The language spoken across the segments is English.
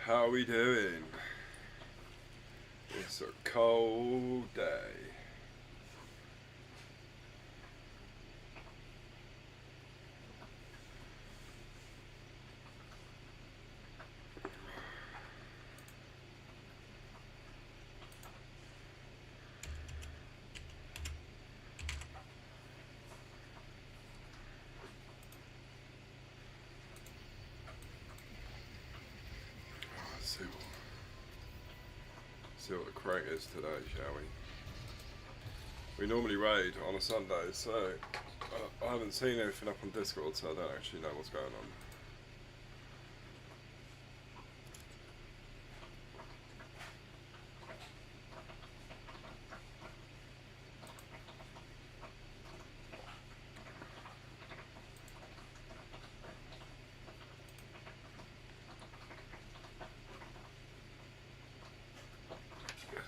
How are we doing? It's a cold day. Let's see what the crack is today, shall we? We normally raid on a Sunday, so I haven't seen anything up on Discord, so I don't actually know what's going on.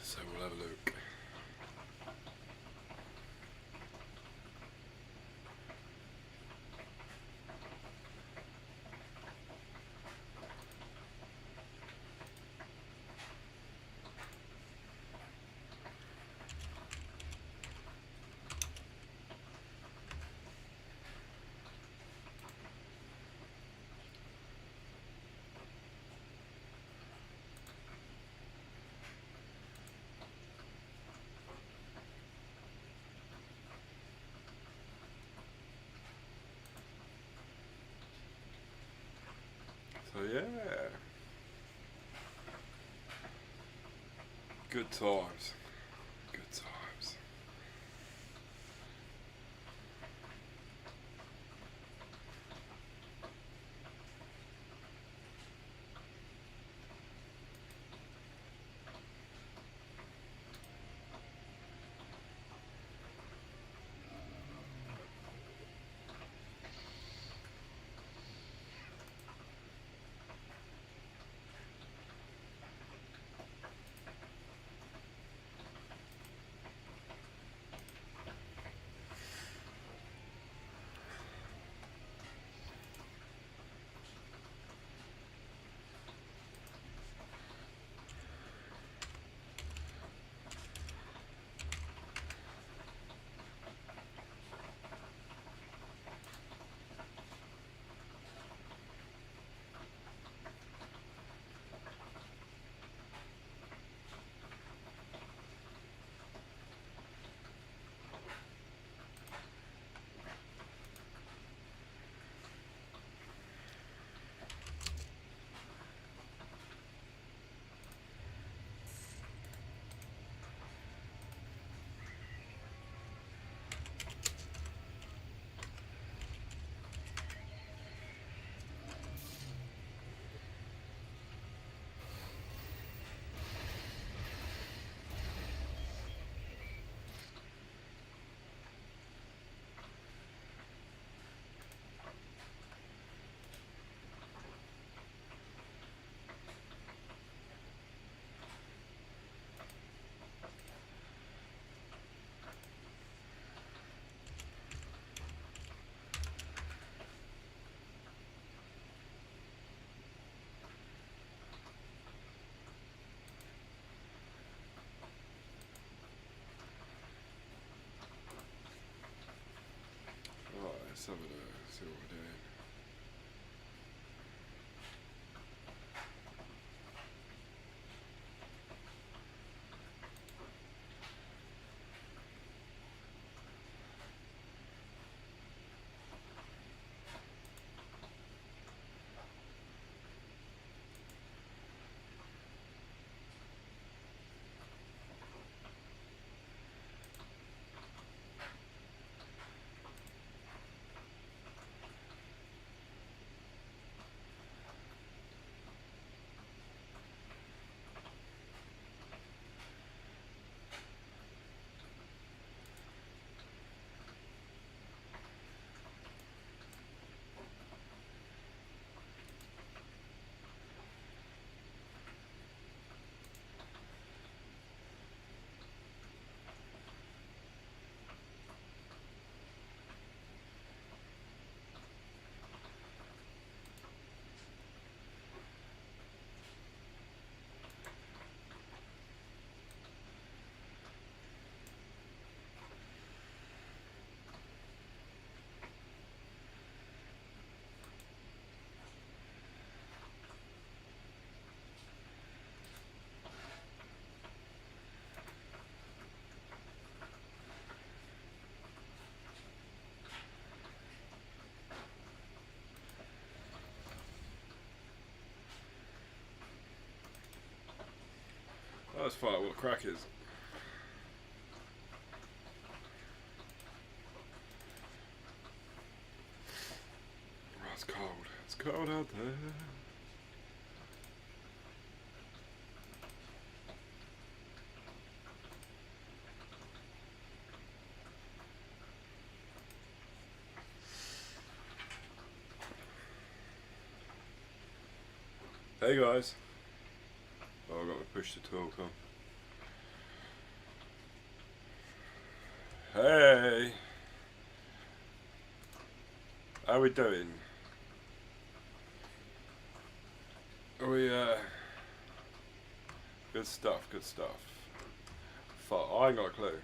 So we'll have a look. So yeah, good times. Good times. Right, let's have a look. See what we're doing. Let's find out what the crack is. Oh, it's cold. It's cold out there. Hey guys. Oh, I got to push the talk on. Hey. How we doing? Are we, good stuff, good stuff. Fuck, I ain't got a clue.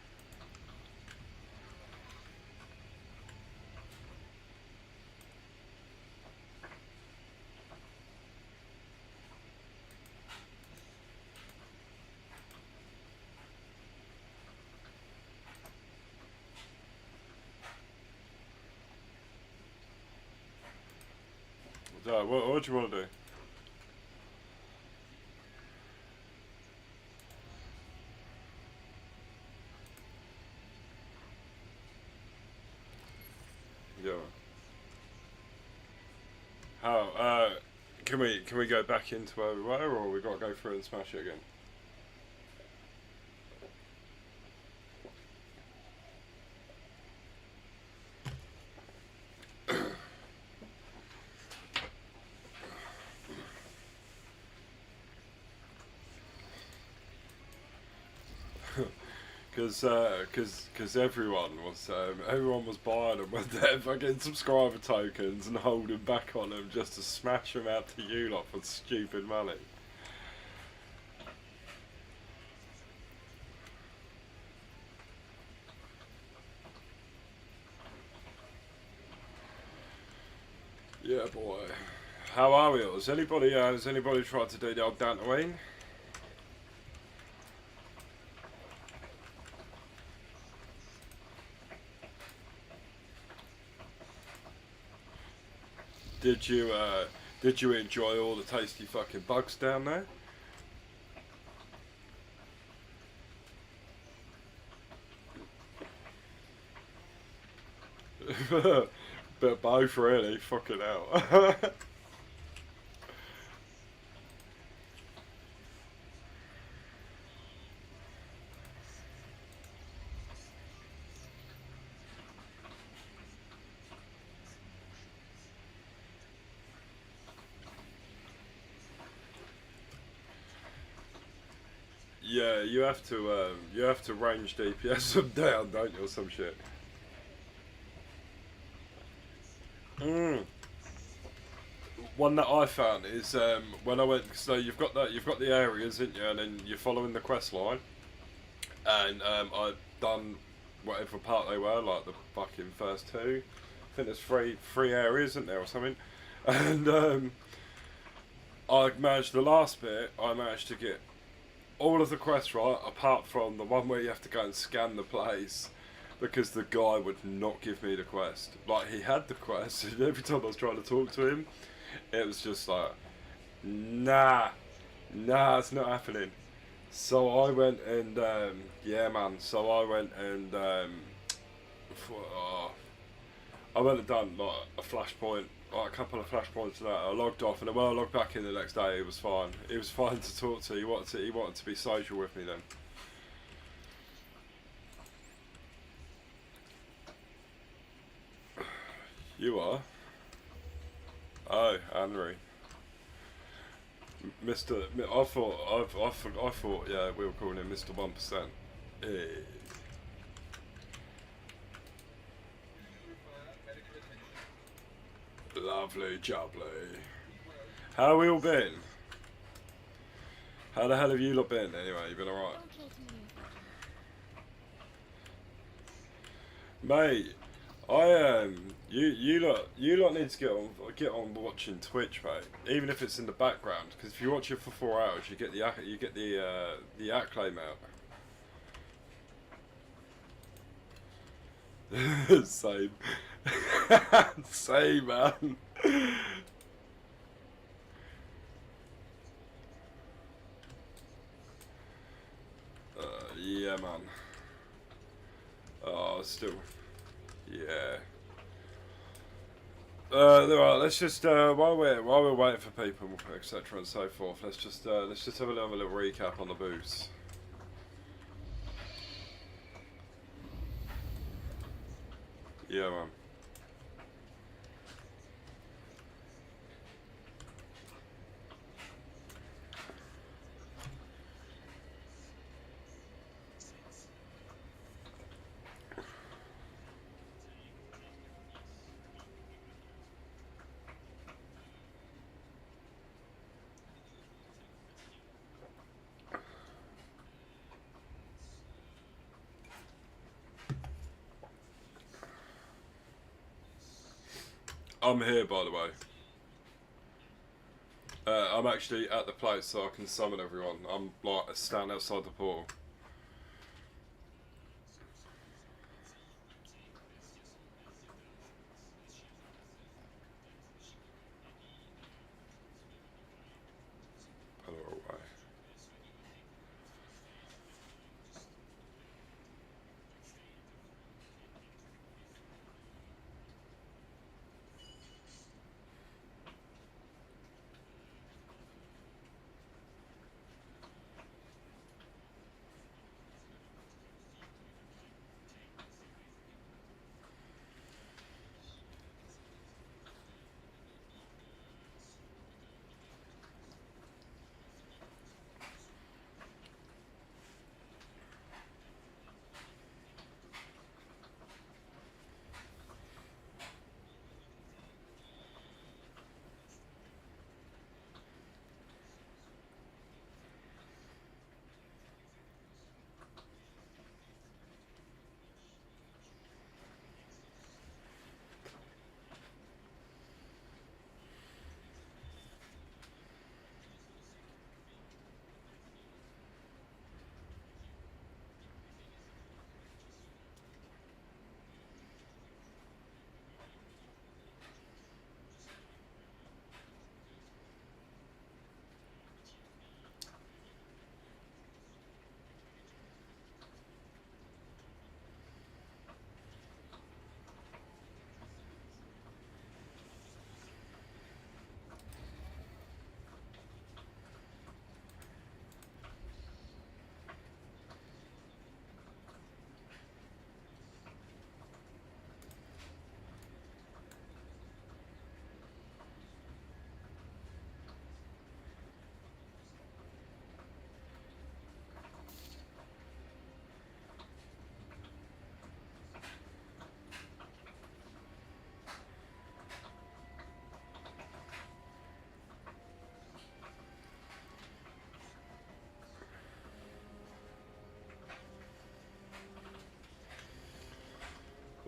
So, what do you want to do? Yeah. How, can we go back into where we were, or we got to go through and smash it again? Because everyone was buying them with their fucking subscriber tokens and holding back on them just to smash them out to you lot for stupid money. Yeah, boy. How are we all? Has anybody tried to do the old Dantooine? Did you enjoy all the tasty fucking bugs down there? Bit both really, fucking hell. Yeah, you have to range DPS them down, don't you, or some shit. One that I found is when I went. So you've got the areas, isn't you? And then you're following the quest line. And I'd done whatever part they were, like the fucking first two. I think there's three areas, isn't there, or something? And I managed the last bit. I managed to get all of the quests right, apart from the one where you have to go and scan the place, because the guy would not give me the quest. Like, he had the quest, and every time I was trying to talk to him, it was just like, nah, it's not happening. So I went and, yeah man, so I went and, I went and done like a flashpoint, like a couple of flashpoints to that. I logged off, and when I logged back in the next day, it was fine. He was fine to talk to. He wanted to be social with me then. You are? Oh, Henry. Mr. I thought, yeah, we were calling him Mr. 1%. Hey. Lovely jubbly. How have we all been? How the hell have you lot been anyway? You been alright? Mate, you lot need to get on watching Twitch, mate. Even if it's in the background, because if you watch it for 4 hours, you get the acclaim out. Same. Same, man. Yeah, man. Oh, still. Yeah. Right, let's just while we're waiting for people, etc. and so forth, let's just have a little recap on the booths. Yeah, man. I'm here, by the way. I'm actually at the place, so I can summon everyone. I'm like standing outside the portal. Put her away.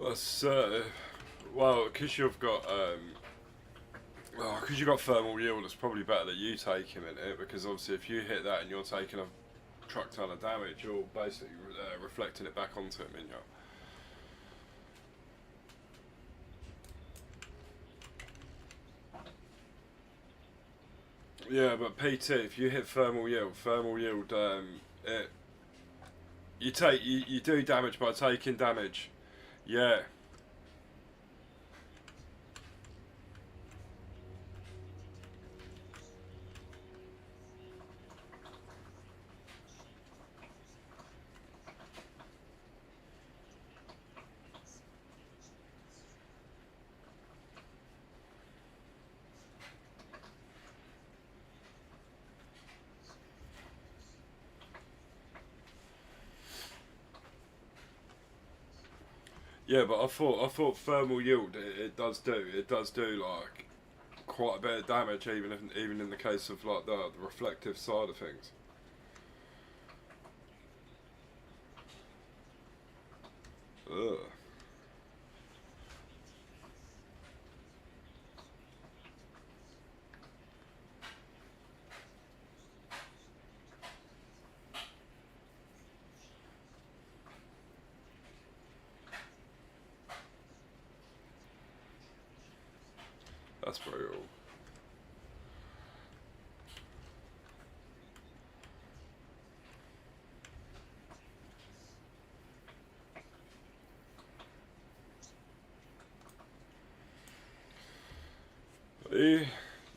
That's well, because you've got because you've got thermal yield, it's probably better that you take him in it, because obviously if you hit that and you're taking a truck ton of damage, you're basically reflecting it back onto him, in you. Yeah, but PT, if you hit thermal yield, it you do damage by taking damage. Yeah. Yeah, but I thought thermal yield it does do like quite a bit of damage, even in the case of like the reflective side of things. Ugh. That's brutal.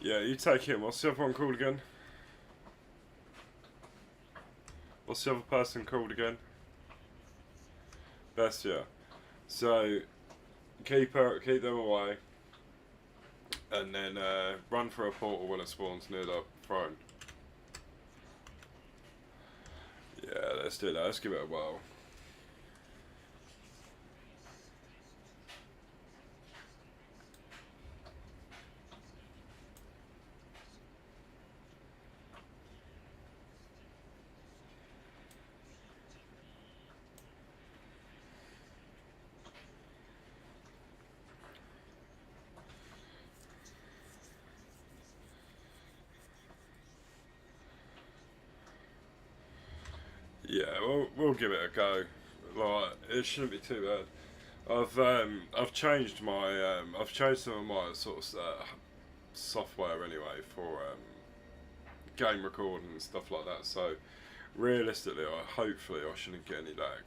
Yeah, you take him. What's the other one called again? What's the other person called again? Bestia. So keep them away, and then run for a portal when it spawns near the throne. Yeah, let's do that. Let's give it a whirl. Yeah, we'll give it a go. Like, it shouldn't be too bad. I've changed some of my sort of software anyway for game recording and stuff like that. So realistically, hopefully I shouldn't get any lag.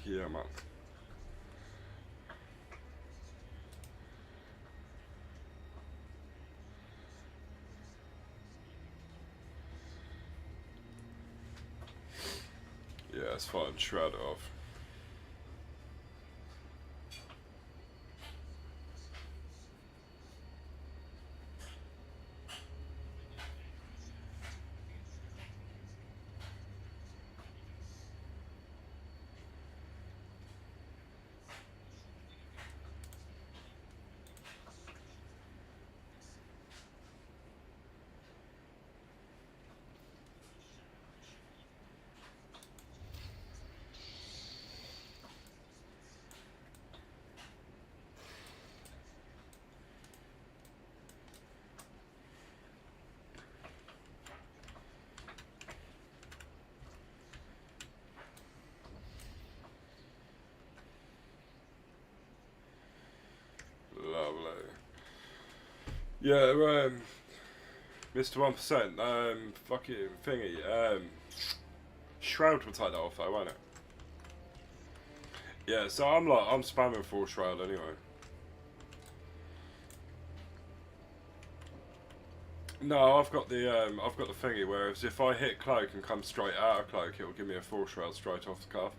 Yeah, man. Yeah, it's fine. Shroud it off. Lovely. Yeah, Mr. 1%, fucking thingy, Shroud will take that off though, won't it? Yeah, so I'm spamming full Shroud anyway. No, I've got the thingy, whereas if I hit cloak and come straight out of cloak, it will give me a full Shroud straight off the cuff.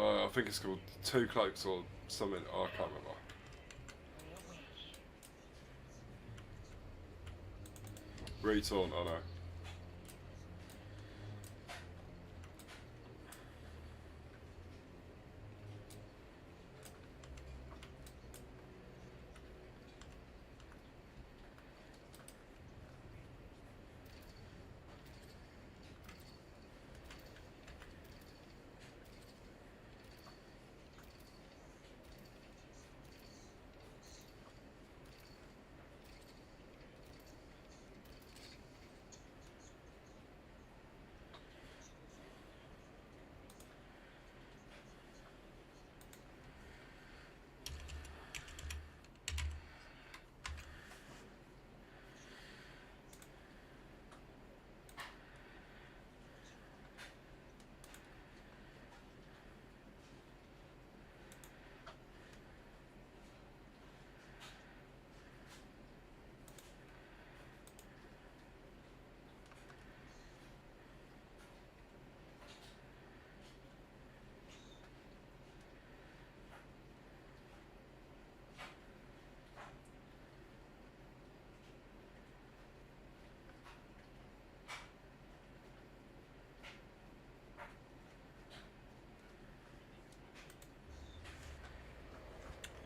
I think it's called 2 cloaks or something, I can't remember. Retaunt, I know.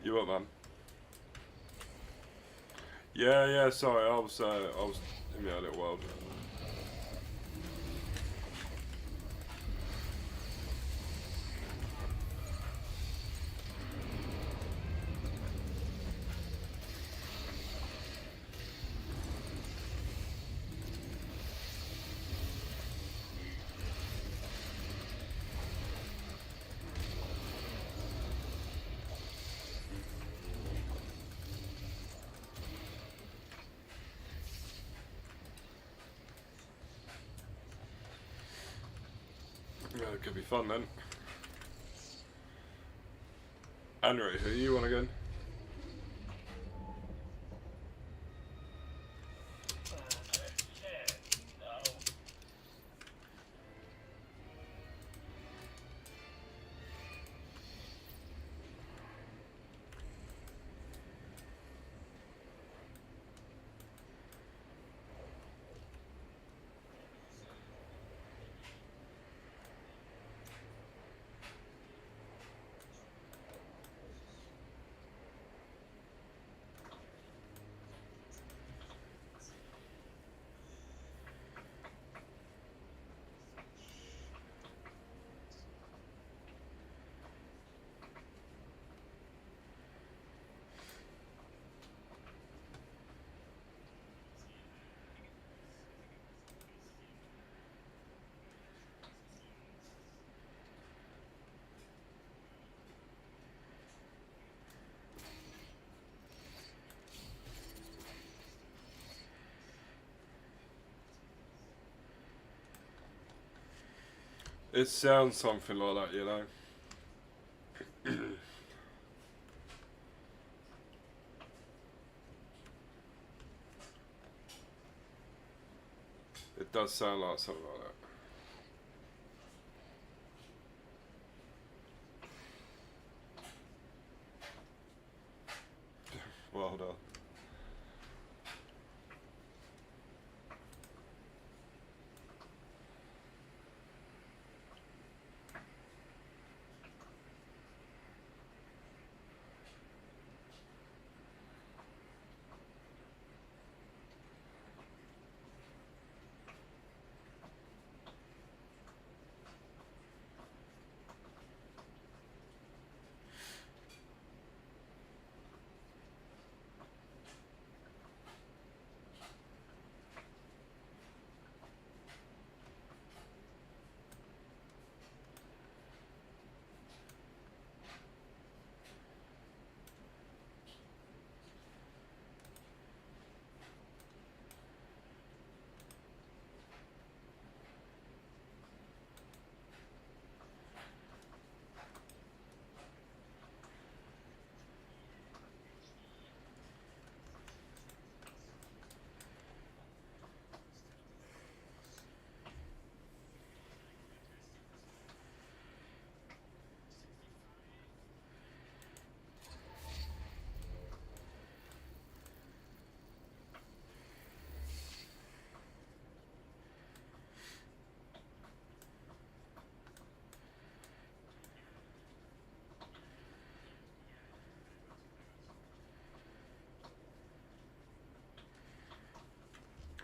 You what, man? Yeah, sorry, I was in my own little world. could be fun then. Henry, who you want again? It sounds something like that, you know. It does sound like something like that. Well done.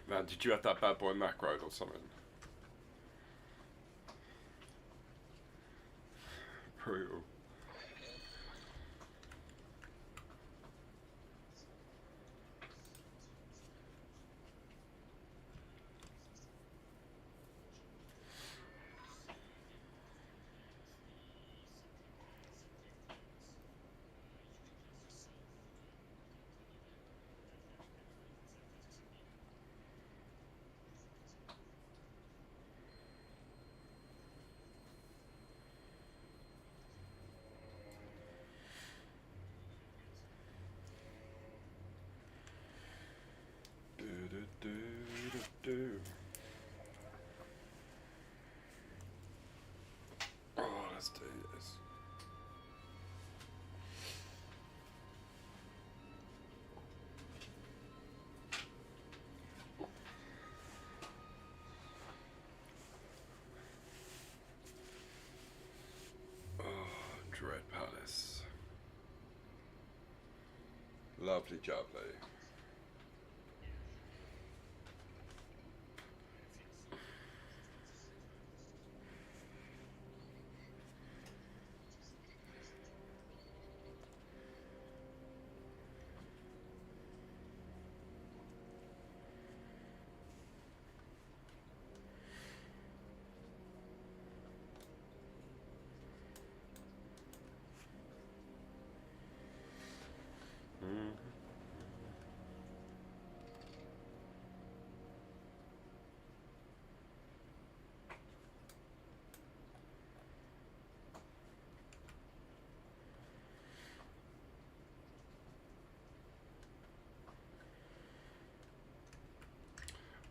Man, did you have that bad boy macroed or something? Brutal. Do. Oh, let's do this. Oh, Dread Palace. Lovely jubbly.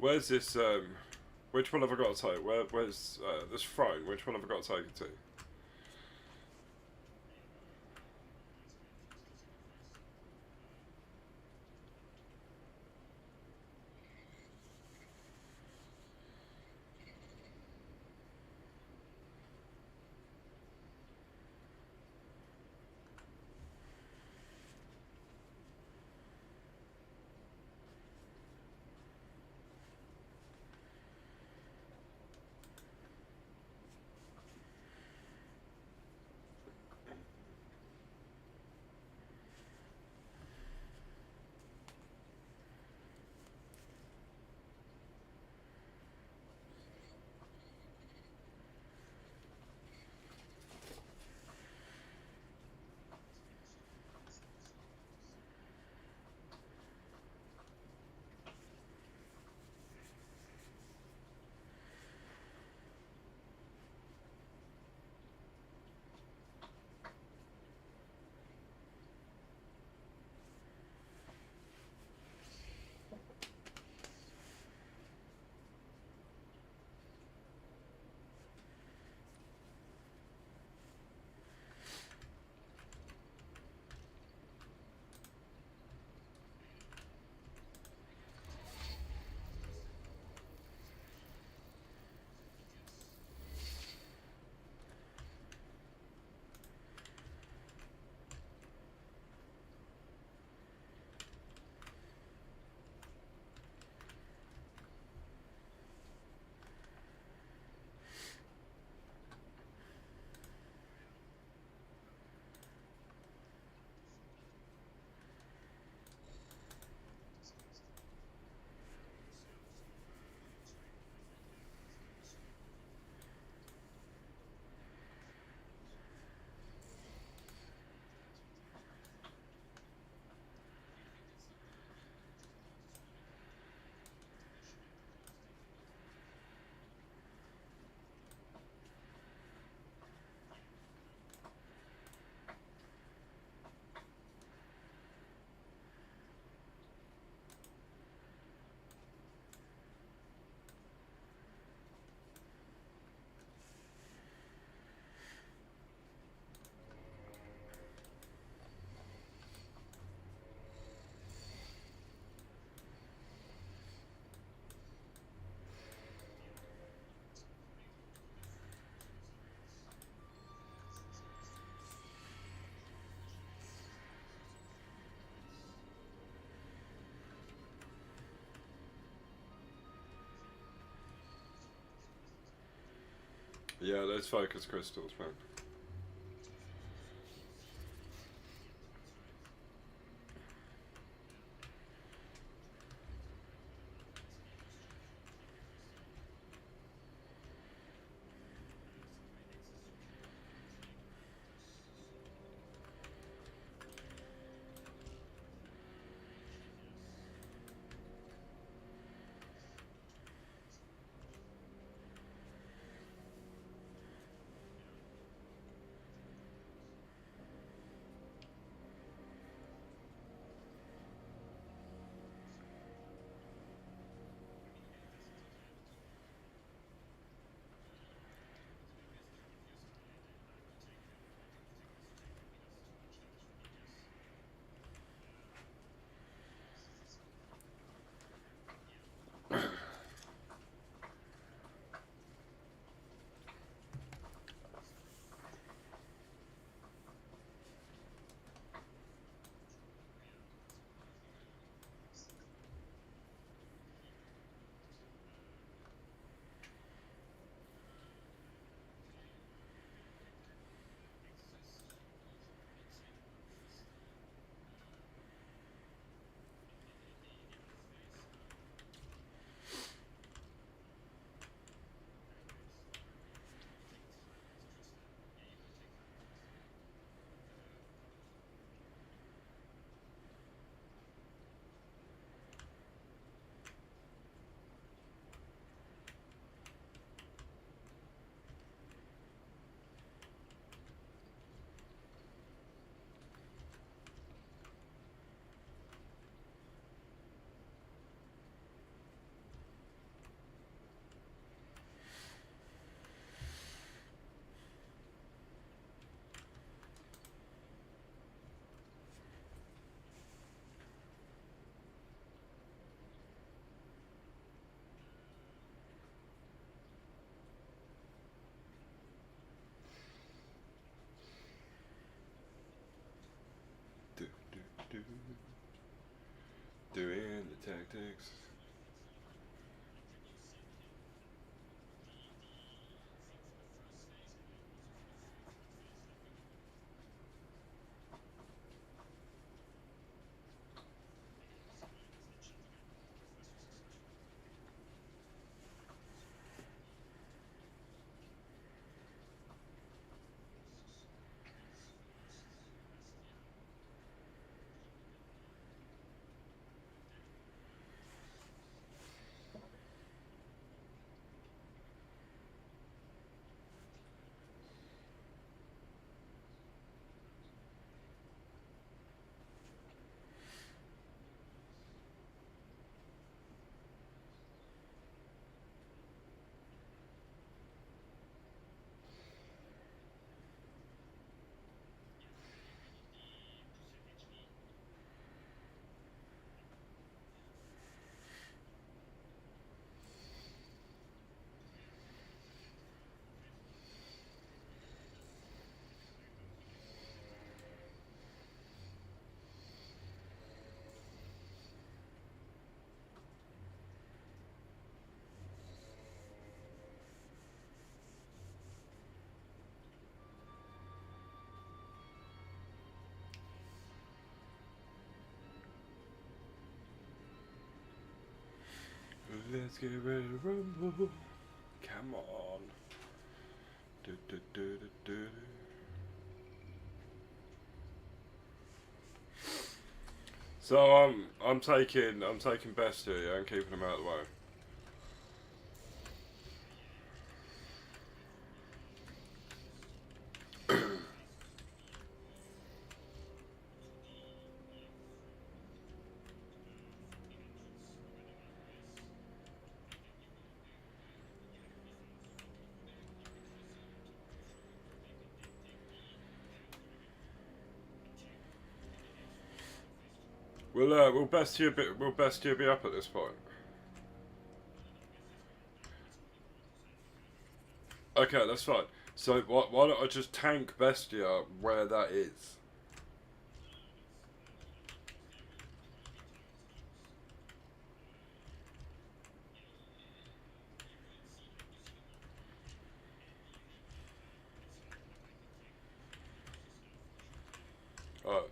Where's this? Which one have I got to take? Where's this throne? Which one have I got to take it to? Yeah, those focus crystals, man. Doing the tactics. Let's get ready to rumble. Come on. Do, do, do, do, do. So I'm taking Bestia, yeah, and keeping him out of the way. Will Bestia be up at this point? Okay, that's fine. So why don't I just tank Bestia where that is? Alright.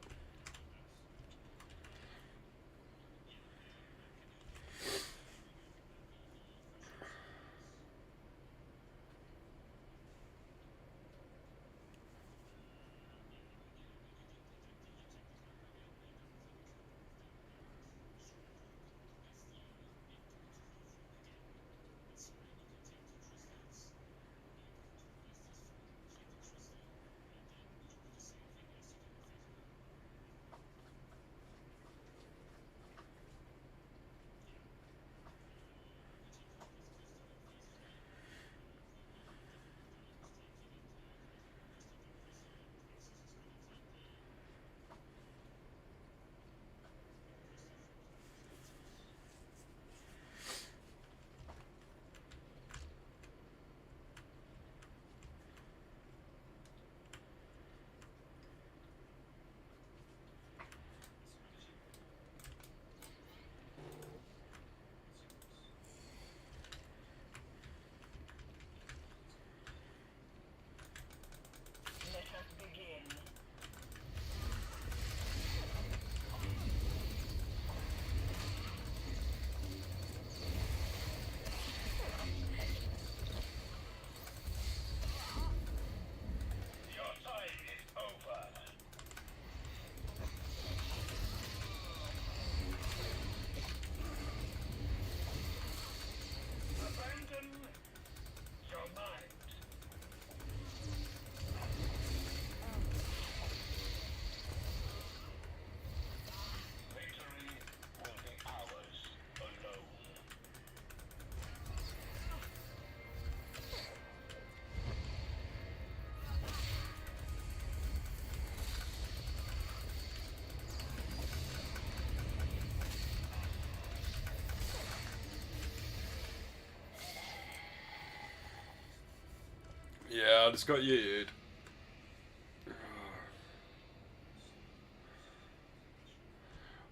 Yeah, I just got yeeted.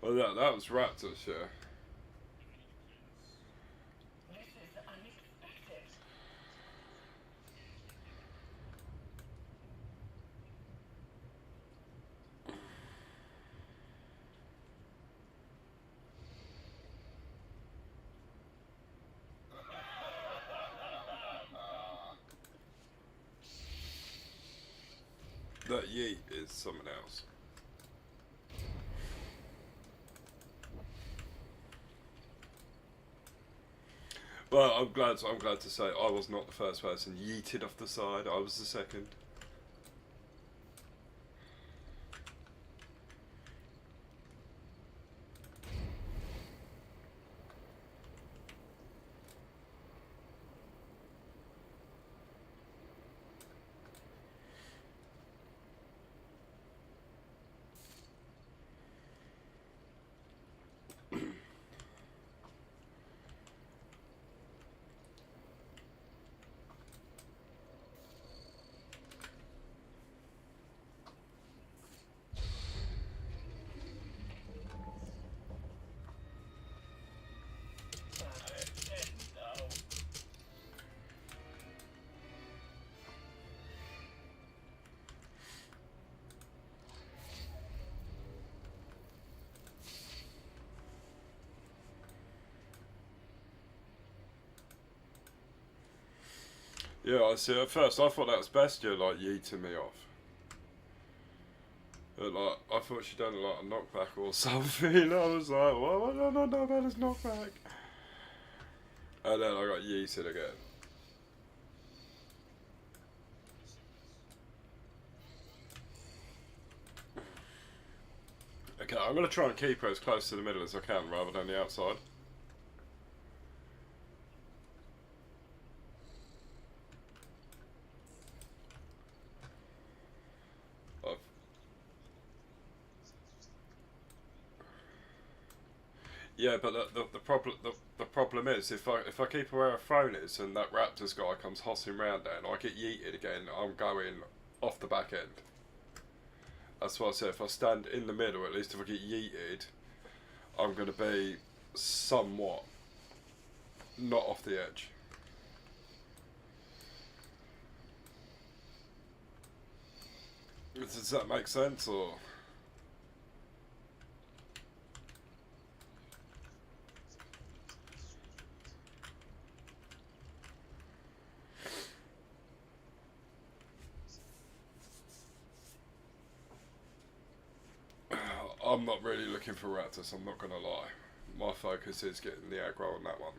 Well, that was Raptors, yeah. This is unexpected. That yeet is someone else. But I'm glad to say I was not the first person yeeted off the side. I was the second. Yeah, I see. At first, I thought that was Bestia, like, yeeting me off. But, like, I thought she'd done, like, a knockback or something. I was like, well, I don't know about this knockback. And then I got yeeted again. Okay, I'm going to try and keep her as close to the middle as I can, rather than the outside. Yeah, but the problem is if I keep her where her throne is and that Raptors guy comes hossing round there and I get yeeted again, I'm going off the back end. That's why I said if I stand in the middle, at least if I get yeeted, I'm going to be somewhat not off the edge. Does that make sense, or? I'm not really looking for Raptors, I'm not going to lie. My focus is getting the aggro on that one.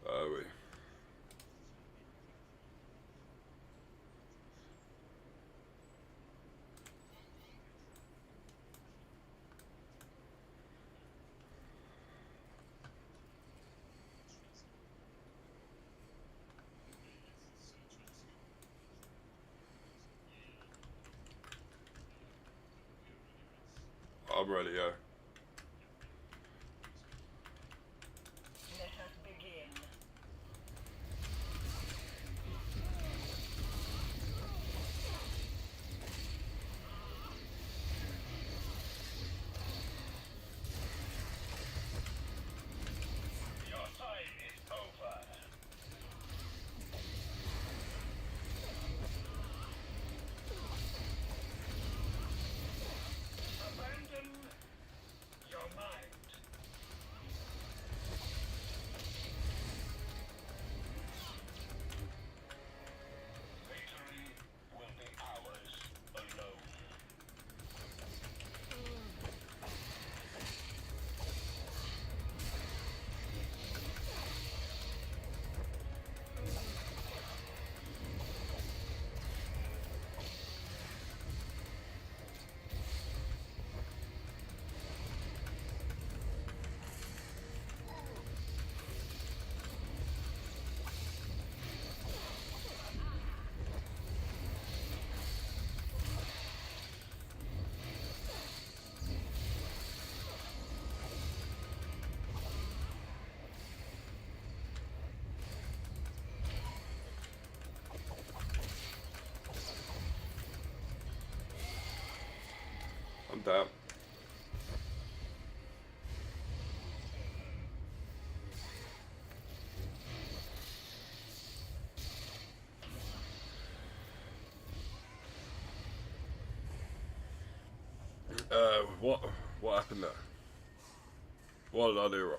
We. I'm ready, yeah. Let us begin. Your time is over. Abandon down. What happened there? What did I do wrong?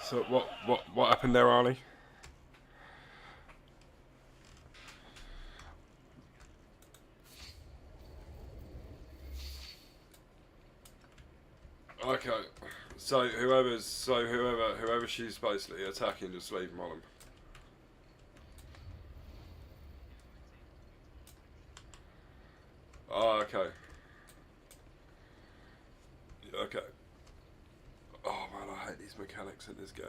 So what happened there, Arnie? Okay, so whoever she's basically attacking, just leave them on them. Oh, okay. Okay. Oh man, I hate these mechanics in this game.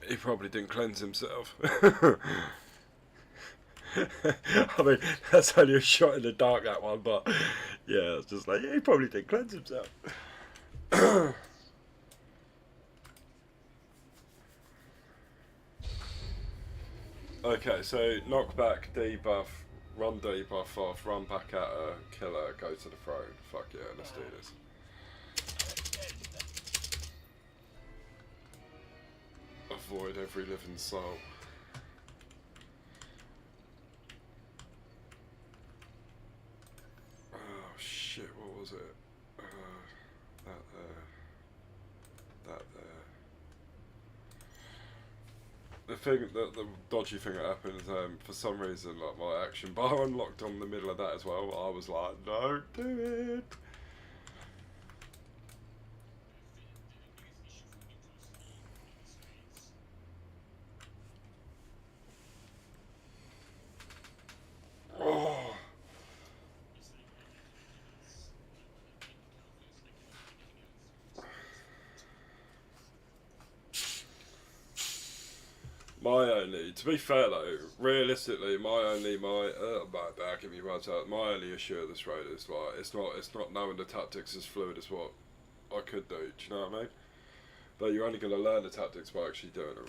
He probably didn't cleanse himself. I mean, that's only a shot in the dark, that one, but yeah, it's just like, yeah, he probably didn't cleanse himself. Okay, so knockback, debuff, run debuff off, run back at her, kill her, go to the throne. Fuck yeah, let's do this. Avoid every living soul. Oh shit, what was it? That there. That there. The thing, the dodgy thing that happened is, for some reason, like, my action bar unlocked on the middle of that as well. I was like, don't do it. Oh. To be fair though, realistically, my only issue at this rate is like it's not knowing the tactics as fluid as what I could do. Do you know what I mean? But you're only going to learn the tactics by actually doing them.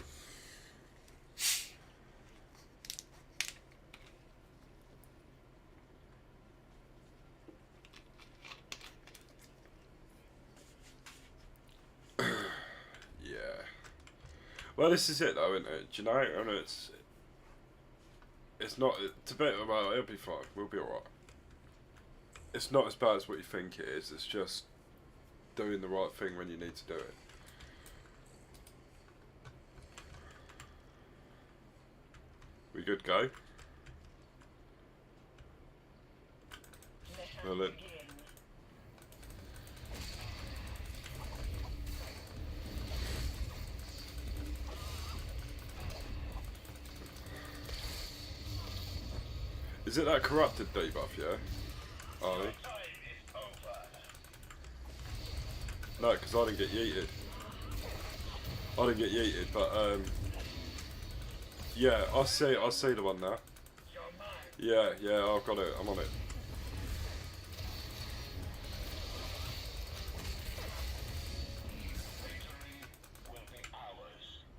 Well, this is it though, isn't it? Do you know? I mean, it's not. It's a bit. Well, it'll be fine. We'll be alright. It's not as bad as what you think it is. It's just doing the right thing when you need to do it. We good? Go. Well, it, is it that corrupted debuff? Yeah. Arnie? No, because I didn't get yeeted. I didn't get yeeted, but yeah, I see the one now. Yeah, I've got it. I'm on it.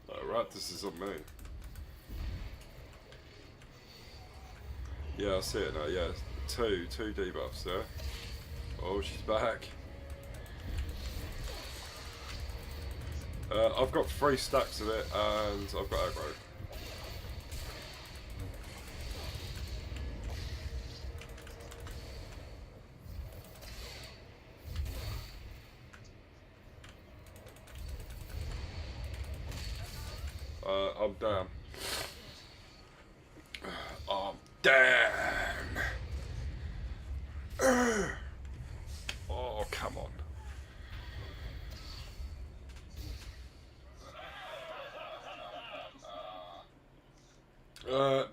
Alright, this is on me. Yeah, I see it now. Yeah, two debuffs there. Oh, she's back. I've got 3 stacks of it, and I've got aggro. I'm down. I'm down. Oh, come on.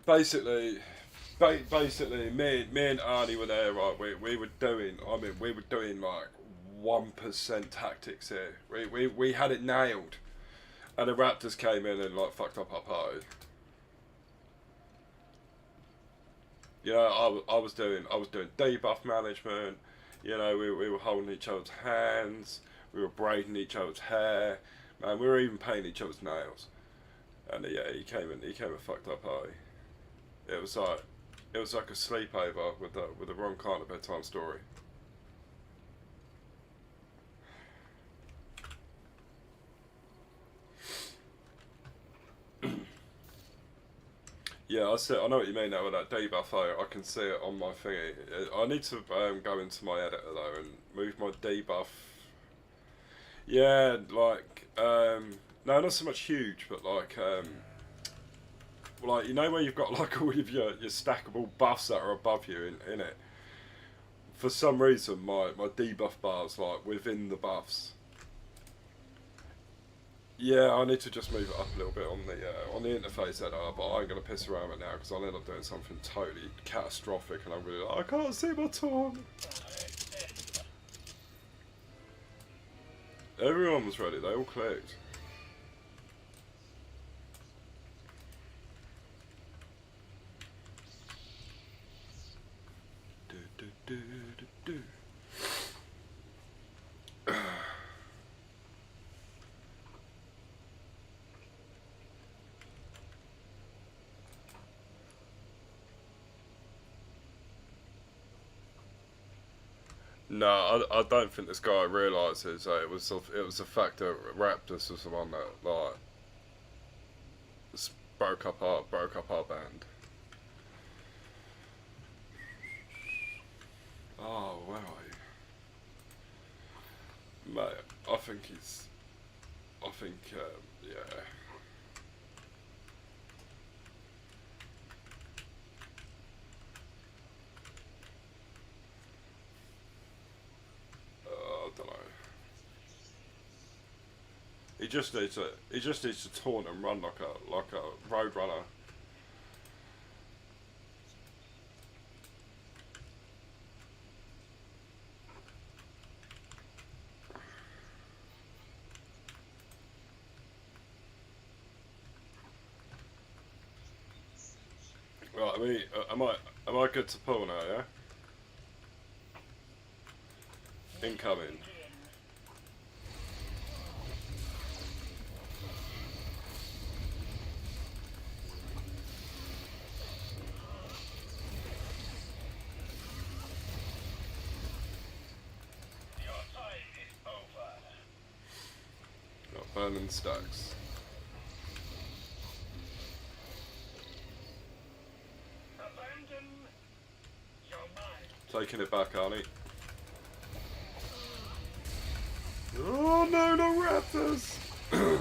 Basically, me and Arnie were there, right? We were doing. I mean, we were doing like 1% tactics here. We had it nailed. And the Raptors came in and like fucked up our party. You know, I was doing debuff management. You know, we were holding each other's hands. We were braiding each other's hair. Man, we were even painting each other's nails. And yeah, he came and fucked up party. It was like a sleepover with the wrong kind of bedtime story. Yeah, I know what you mean now with that debuff though. I can see it on my thingy. I need to go into my editor though and move my debuff. Yeah, like no, not so much huge, but like you know where you've got like all of your stackable buffs that are above you in it. For some reason, my debuff bar's like within the buffs. Yeah, I need to just move it up a little bit on the interface editor, but I ain't gonna piss around with it now because I'll end up doing something totally catastrophic, and I'm gonna be like, I can't see my tongue. Everyone was ready. They all clicked. Do, do, do, do, do. No, I don't think this guy realises that it was the fact that Raptors was the one that like broke up our band. Oh, where are you, mate? I think yeah. I don't know. He just needs to taunt and run like a road runner. Right, I mean, am I good to pull now? Yeah. Incoming. Got burning stacks. Taking it back, Arnie. Oh no, no Raptors! I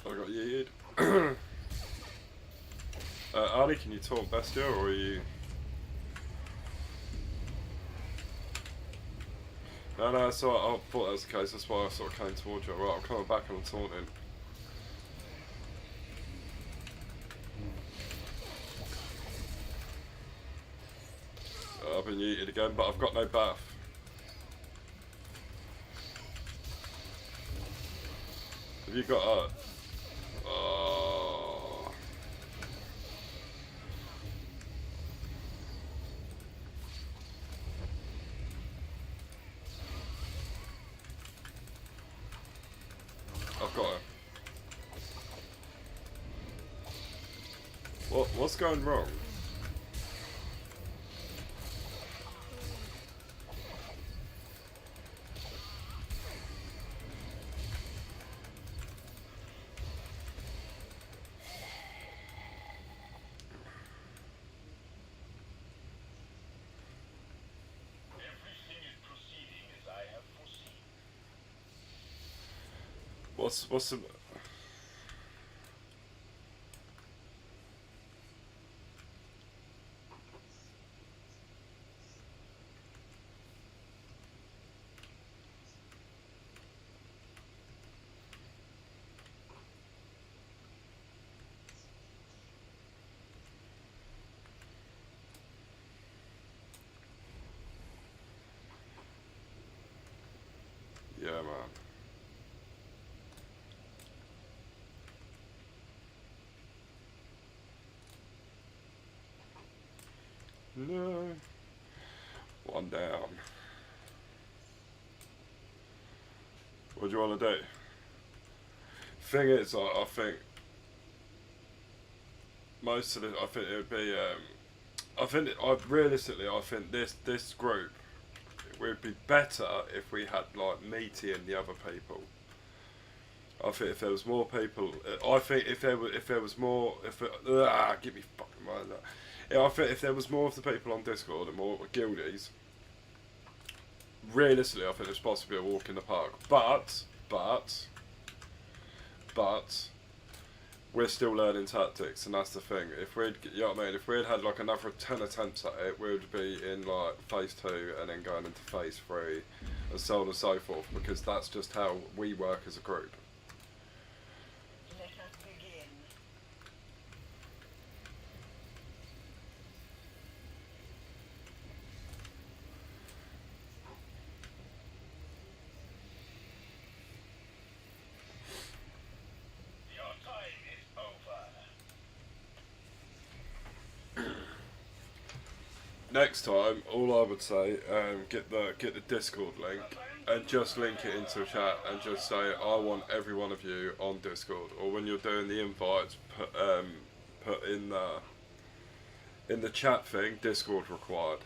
got yeeted. Arnie, can you talk Bestia, or are you... No, so I thought that was the case, that's why I sort of came towards you. Right, I'm coming back and I'm taunting. I've been yeeted again, but I've got no buff. Have you got a... I've got it. What's going wrong? What's the... Yeah, man. No. One down. What do you want to do? Thing is, I think most of it. I think it would be. Realistically, I think this group it would be better if we had like Meaty and the other people. I think if there was more people, I think if there was more, give me fucking mind that. Yeah, I think if there was more of the people on Discord and more guildies, realistically, I think it's possibly a walk in the park. But, we're still learning tactics, and that's the thing. If we'd, you know what I mean, if we'd had like another 10 attempts at it, we'd be in like phase 2 and then going into phase 3, and so on and so forth, because that's just how we work as a group. Let us begin. Your time is over. Next time, all I would say, get the Discord link and just link it into chat and just say I want every one of you on Discord. Or when you're doing the invites, put in the chat thing, Discord required.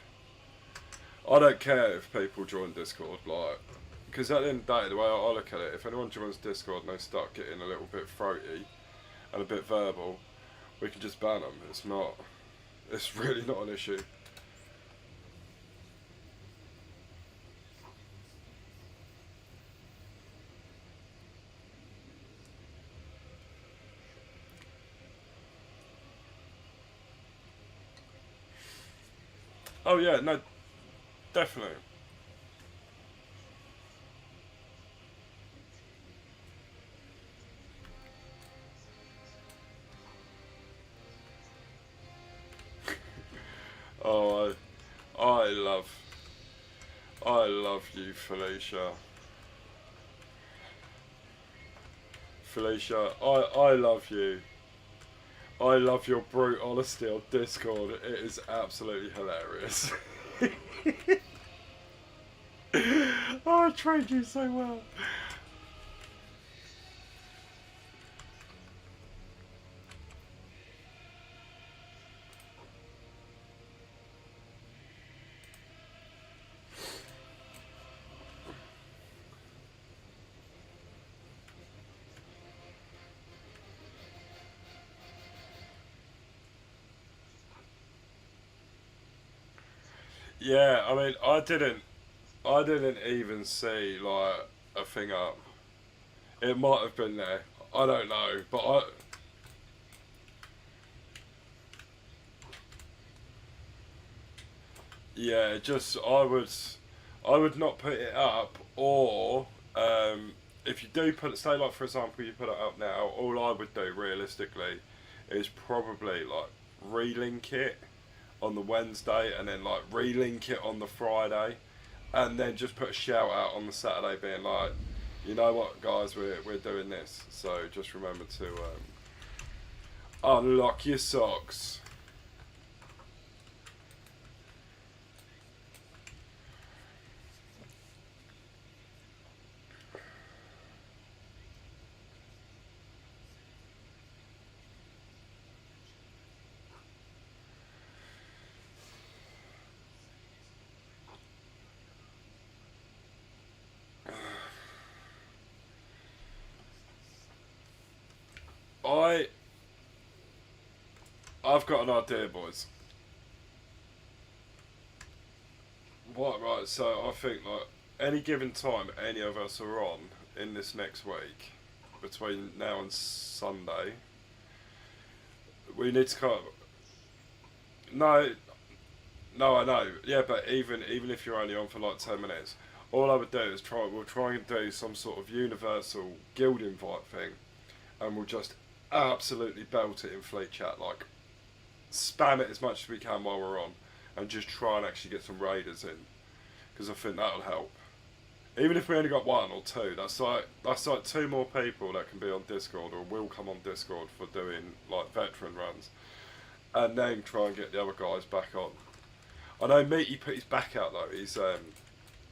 I don't care if people join Discord, like, because at the end of the day, the way I look at it, if anyone joins Discord and they start getting a little bit throaty and a bit verbal, we can just ban them. It's really not an issue. Oh yeah, no, definitely. Oh, I love you, Felicia. Felicia, I love you. I love your brute honesty on Discord. It is absolutely hilarious. Oh, I trained you so well. Yeah, I mean, I didn't even see like a thing up. It might have been there. I don't know, but yeah, just I would not put it up, or if you do put, say like for example, you put it up now, all I would do realistically is probably like relink it on the Wednesday and then like relink it on the Friday, and then just put a shout out on the Saturday being like, you know what, guys, we're doing this. So just remember to unlock your socks. I I've got an idea, boys. Right, so I think like any given time any of us are on in this next week, between now and Sunday, we need to come. No, no, I know. Yeah, but even if you're only on for like 10 minutes, all I would do is we'll try and do some sort of universal guild invite thing, and we'll just absolutely belt it in Fleet Chat, like spam it as much as we can while we're on, and just try and actually get some raiders in, because I think that'll help. Even if we only got one or two, that's like two more people that can be on Discord or will come on Discord for doing like veteran runs, and then try and get the other guys back on. I know Meaty put his back out though. He's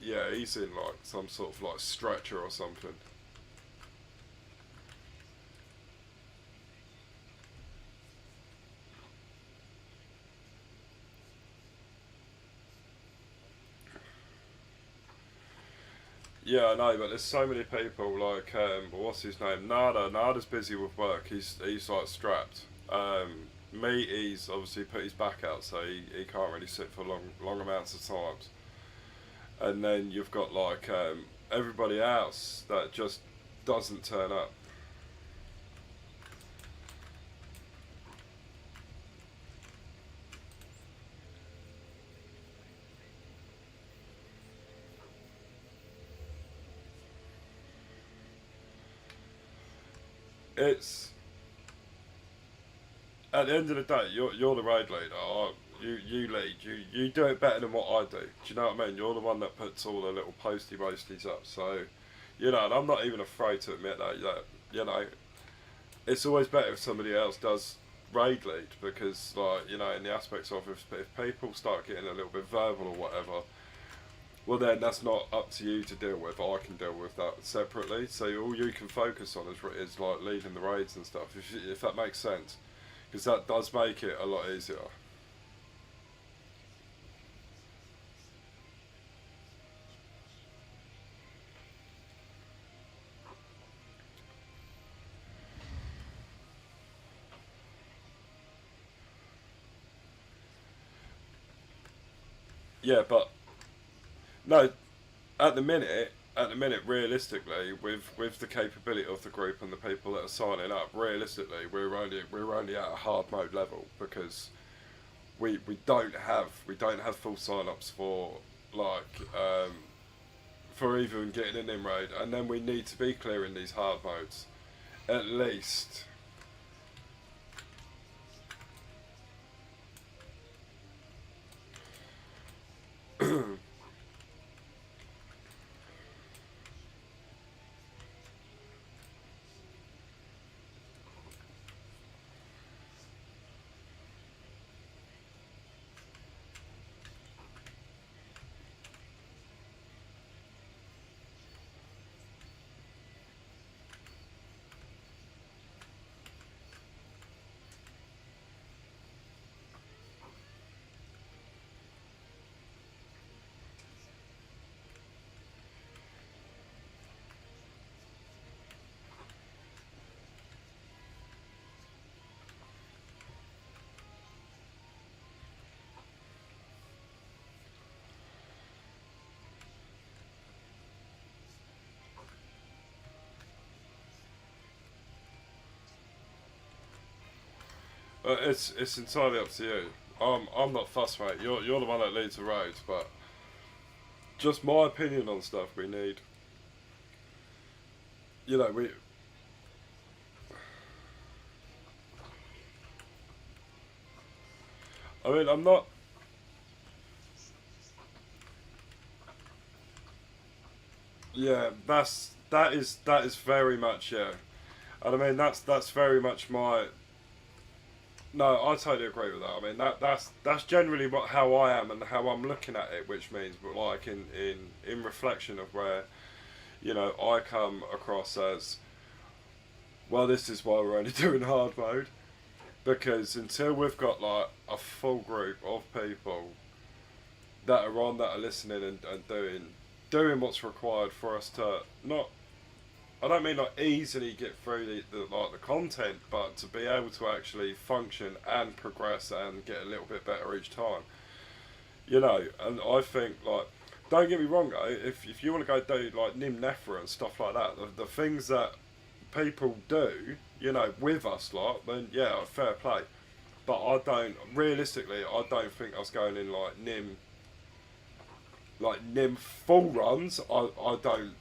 yeah, he's in like some sort of like stretcher or something. Yeah, I know, but there's so many people like what's his name? Nada. Nada's busy with work. He's like strapped. Meaty's obviously put his back out, so he can't really sit for long amounts of times. And then you've got like everybody else that just doesn't turn up. It's at the end of the day, you're the raid leader. You lead. You do it better than what I do. Do you know what I mean? You're the one that puts all the little posties up. So, you know, and I'm not even afraid to admit that you know, it's always better if somebody else does raid lead because, like, you know, in the aspects of if people start getting a little bit verbal or whatever, well then that's not up to you to deal with. I can deal with that separately. So all you can focus on is like leading the raids and stuff. If that makes sense, because that does make it a lot easier. Yeah, but no, at the minute, realistically, with the capability of the group and the people that are signing up, realistically, we're only at a hard mode level because we don't have full sign ups for like for even getting an in raid, and then we need to be clearing these hard modes at least. It's entirely up to you. I'm not fussed, mate. You're the one that leads the raids, but just my opinion on stuff we need. You know, we. I mean, I'm not. Yeah, that is very much, yeah. And I mean that's very much my. No, I totally agree with that. I mean that's generally what how I am and how I'm looking at it, which means, but like in reflection of where you know I come across as well. This is why we're only doing hard mode because until we've got like a full group of people that are on that are listening and doing what's required for us to not. I don't mean like easily get through the like the content, but to be able to actually function and progress and get a little bit better each time. You know, and I think like don't get me wrong though, if you want to go do like Nim Nefra and stuff like that, the things that people do, you know, with us lot, then yeah, fair play. But I don't realistically I don't think us going in like Nim full runs, I don't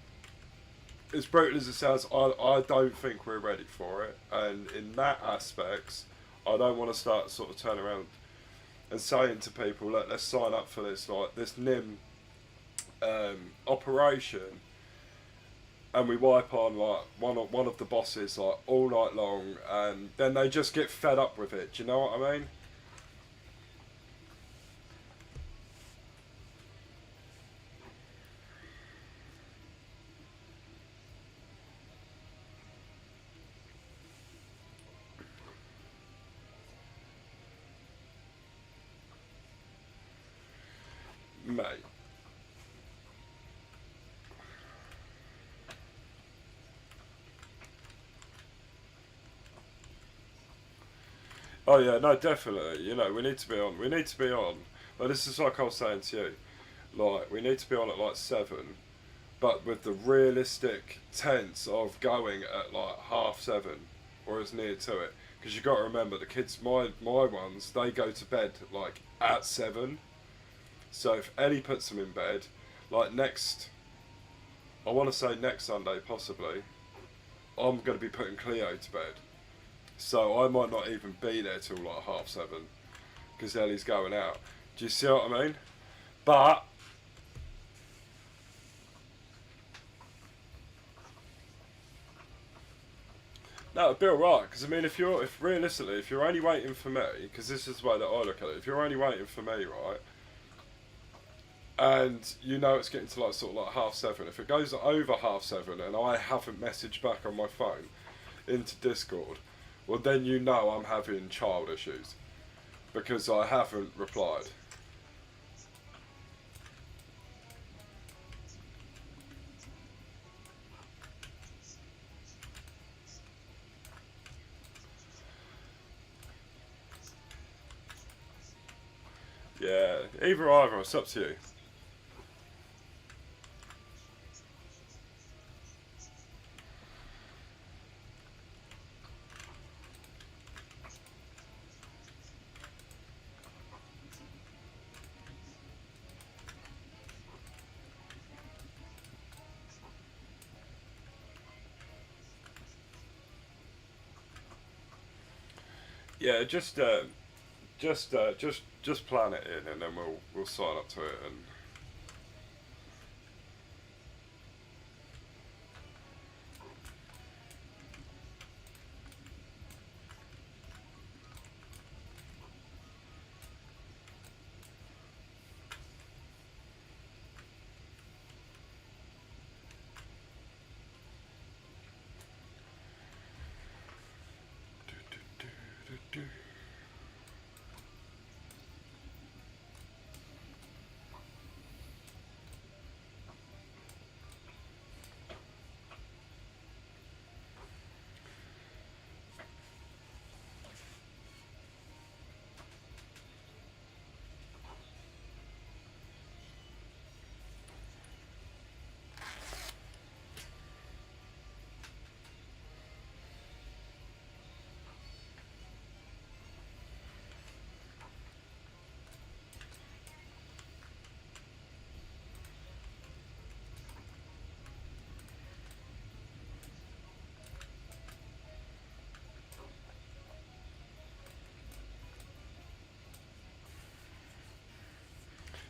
as brutal as it sounds, I don't think we're ready for it. And in that aspects, I don't want to start sort of turning around and saying to people, look, let's sign up for this, like this NIM operation, and we wipe on like one of the bosses like all night long, and then they just get fed up with it. Do you know what I mean? Mate. Oh yeah, no, definitely. You know, we need to be on. We need to be on. But this is like I was saying to you. Like, we need to be on at like 7, but with the realistic tense of going at like 7:30 or as near to it. Because you got to remember, the kids, my ones, they go to bed like at 7. So if Ellie puts them in bed, like I want to say next Sunday possibly, I'm going to be putting Cleo to bed. So I might not even be there till like 7:30 because Ellie's going out. Do you see what I mean? But no, it'd be alright. Because I mean, if realistically, if you're only waiting for me, because this is the way that I look at it. If you're only waiting for me, right, and you know it's getting to like sort of like 7:30. If it goes over 7:30 and I haven't messaged back on my phone into Discord, well then you know I'm having child issues because I haven't replied. Yeah, either, it's up to you. Yeah, just plan it in, and then we'll sign up to it. And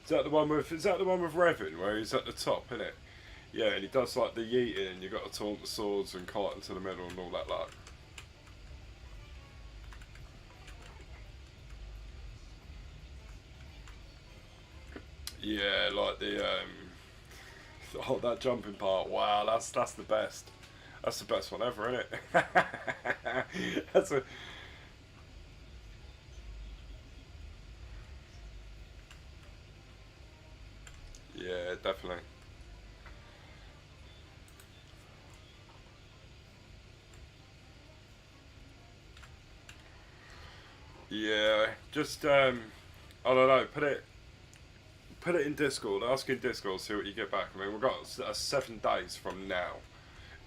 is that the one with Revan where he's at the top, isn't it? Yeah, and he does like the yeeting, and you got to taunt the swords and kite into the middle and all that like. Yeah, like the oh, that jumping part. Wow, that's the best. That's the best one ever, isn't it? That's a yeah, definitely. Yeah, just I don't know. Put it in Discord. Ask in Discord. See what you get back. I mean, we've got 7 days from now,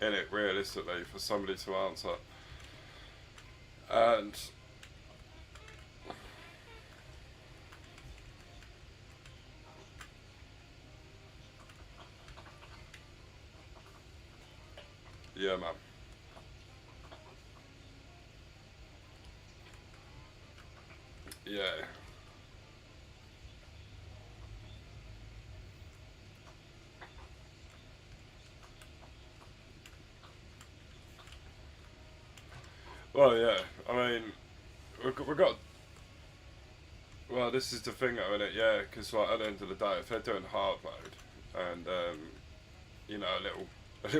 in it realistically for somebody to answer. And yeah, man. Yeah. Well, yeah. I mean, we've got. Well, this is the thing, though, isn't it? Yeah, because like at the end of the day, if they're doing hard mode and you know a little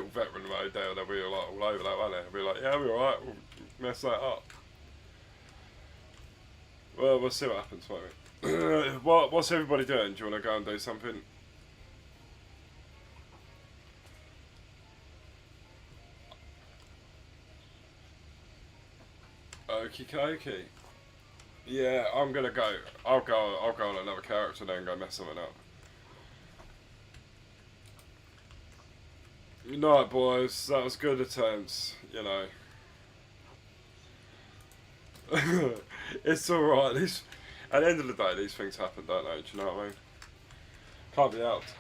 veteran mode, they'll be like all over that, won't they? They'll be like, yeah, we're alright. We'll mess that up. Well, we'll see what happens, won't we? What's everybody doing? Do you want to go and do something? Okie dokie. Yeah, I'm gonna go. I'll go on another character then and go mess something up. Night, boys. That was good attempts. You know. It's alright. These, at the end of the day, these things happen, don't they? Do you know what I mean? Can't be helped.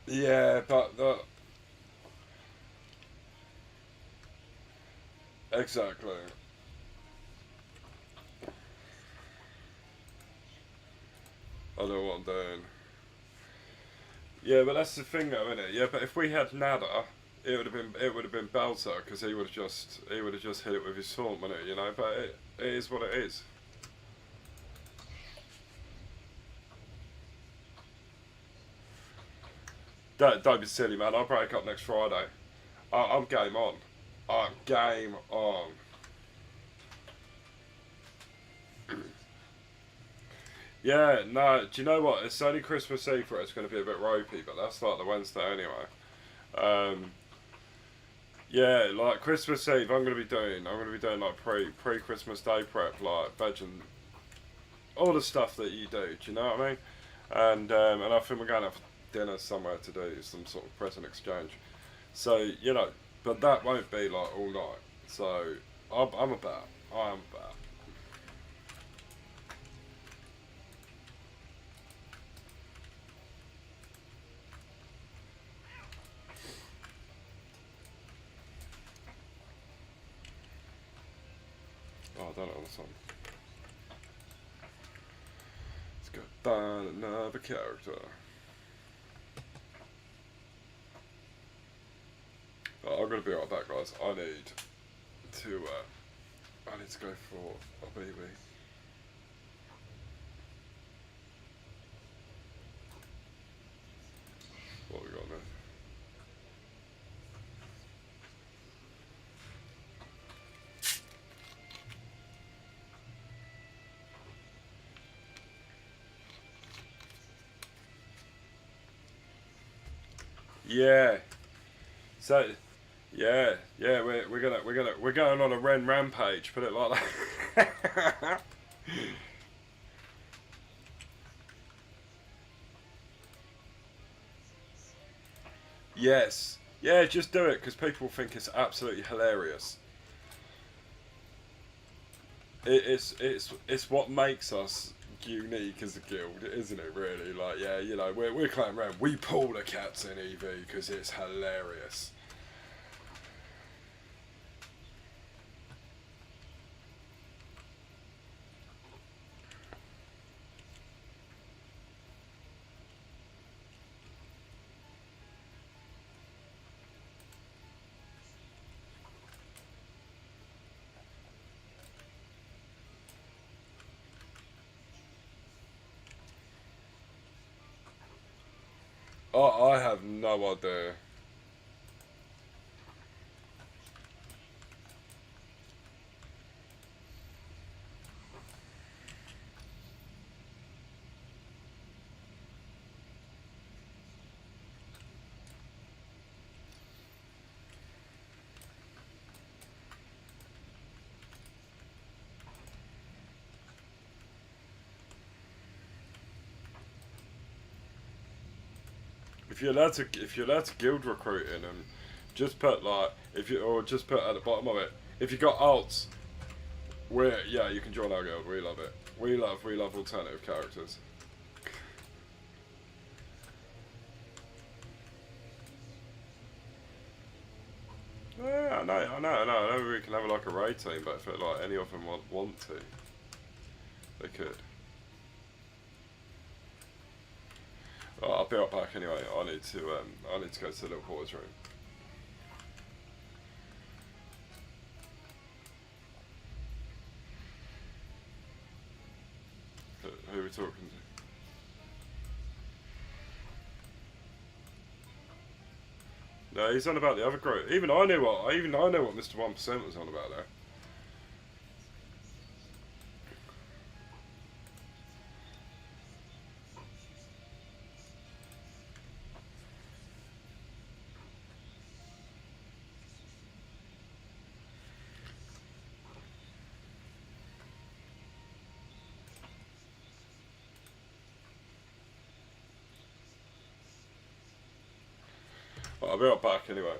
Yeah, but exactly. I know what I'm doing. Yeah, but that's the thing, though, isn't it? Yeah, but if we had Nada, it would have been Belter because he would have just hit it with his sword, wouldn't it? You know, but it is what it is. Don't be silly, man. I'll break up next Friday. I'm game on. I'm game on. Yeah, no, do you know what? It's only Christmas Eve where it's going to be a bit ropey, but that's like the Wednesday anyway. Um, yeah, like Christmas Eve, I'm going to be doing like pre Christmas Day prep, like veg and all the stuff that you do. Do you know what I mean? And I think we're going to have dinner somewhere to do some sort of present exchange. So you know, but that won't be like all night. So I'm about. I am about. Oh, I don't know the song. Let's go find another character. Oh, I'm gonna be right back, guys. I need to go for a baby. What we got now? Yeah. So, yeah, we're going on a Ren rampage. Put it like that. Yes. Yeah, just do it because people think it's absolutely hilarious. It's what makes us unique as a guild, isn't it? Really, like yeah, you know, we're Clan Ren. We pull the cats in EV because it's hilarious. I have no idea. If you're allowed to guild recruit in them, just put like if you or just put at the bottom of it. If you got alts, we're yeah, you can join our guild. We love it. We love alternative characters. Yeah, I know. We can have like a raid team, but if like any of them want to, they could. I'll be right back anyway. I need to go to the little boys' room. Who are we talking to? No, he's on about the other group. Even I know what Mr. 1% was on about there. I'll be right back anyway.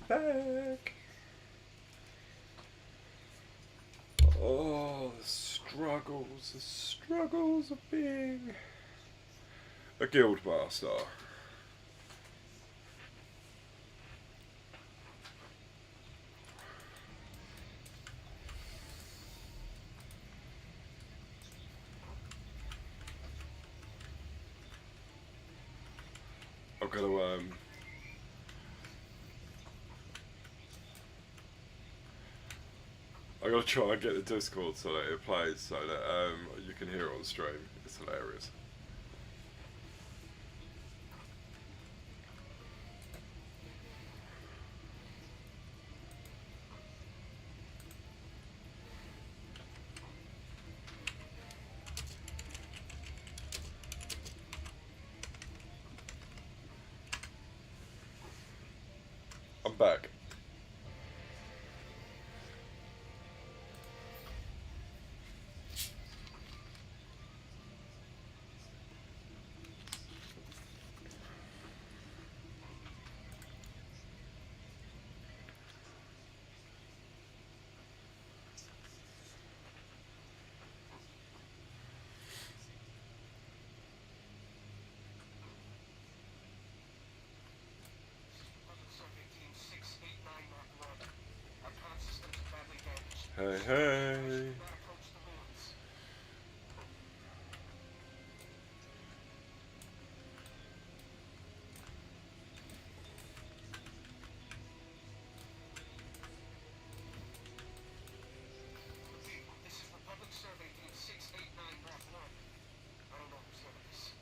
Back. Oh, the struggles of being a guild master. I'm gonna I gotta try and get the Discord so that it plays, so that you can hear it on stream. It's hilarious. I'm back. Hey, hey. This is Republic Survey Team 689-1. I don't know who's heard of this.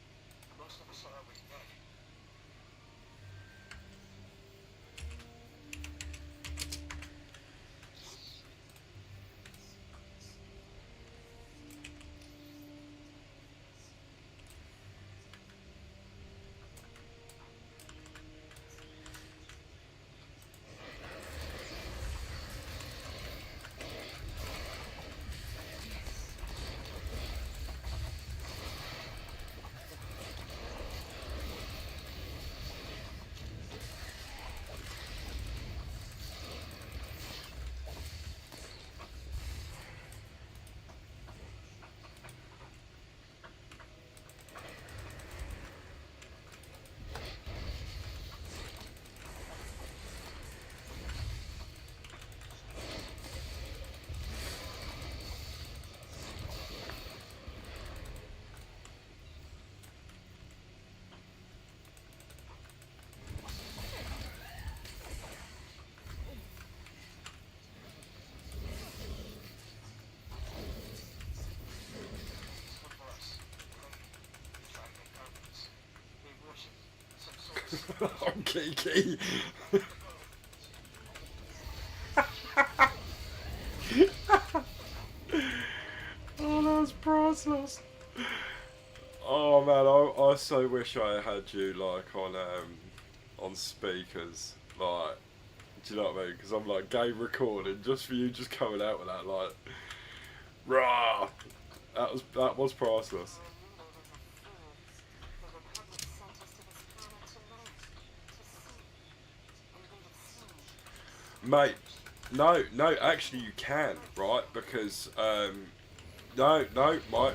I'm Kiki. Oh, that's priceless. Oh man, I so wish I had you like on speakers, like, do you know what I mean? Because I'm like game recording just for you, just coming out with that like, rah. That was priceless, mate. No, no, actually you can, right? Because no, no, my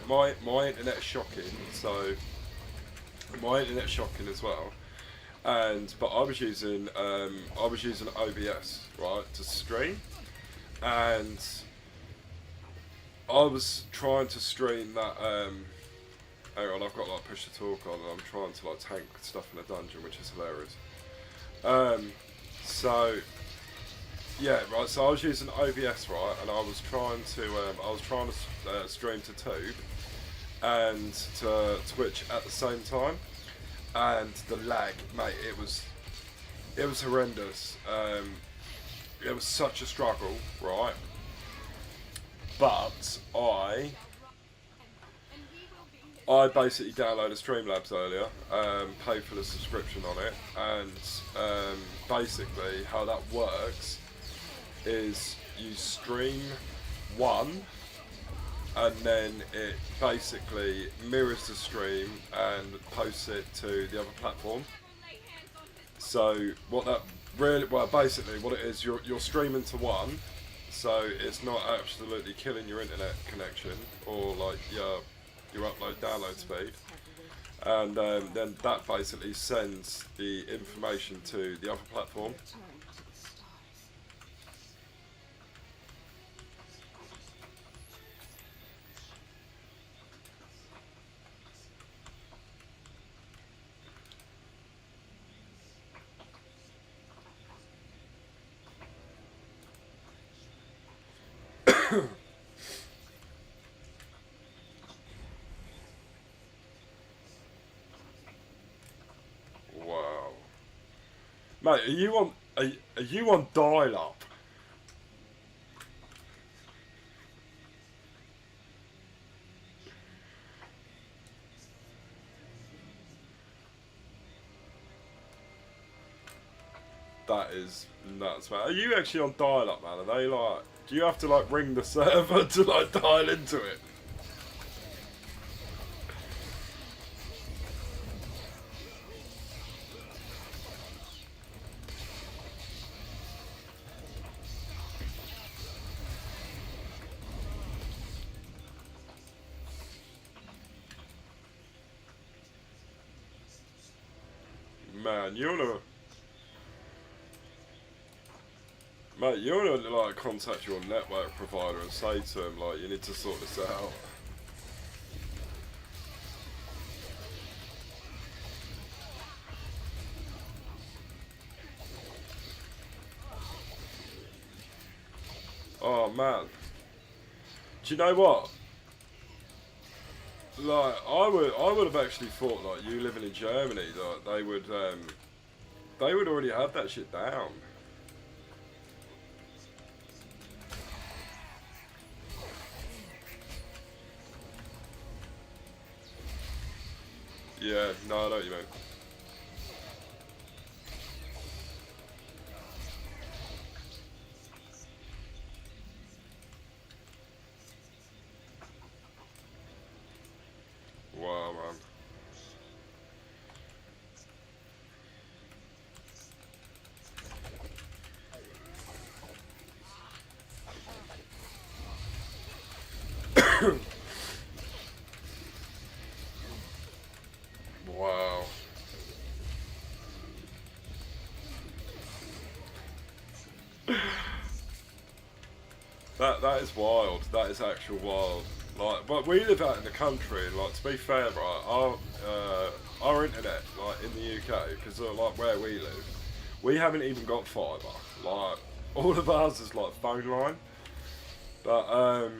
internet's shocking. So my internet's shocking as well. And but I was using OBS, right, to stream, and I was trying to stream that. Hang on, I've got like push to talk on, and I'm trying to like tank stuff in a dungeon, which is hilarious. So yeah, right. So I was using OBS, right, and I was trying to stream to Tube and to Twitch at the same time, and the lag, mate, it was horrendous. It was such a struggle, right? But I basically downloaded Streamlabs earlier, paid for the subscription on it, and basically how that works is you stream one, and then it basically mirrors the stream and posts it to the other platform. So what that really, well, basically what it is, you're streaming to one, so it's not absolutely killing your internet connection or like your upload download speed, and then that basically sends the information to the other platform. Wow, mate, are you on dial up? That is nuts, man. Are you actually on dial up, man? Are they like, do you have to like ring the server to like dial into it? Man, you wanna, mate, you wanna like contact your network provider and say to him like, you need to sort this out. Oh man, do you know what? Like, I would have actually thought like you living in Germany that they would already have that shit down. Yeah, no, I know what you mean. Wow, man. Wow. That is wild. That is actual wild. Like, but we live out in the country, and like to be fair, right, our internet, like in the UK, because like where we live, we haven't even got fibre. Like all of ours is like phone line, but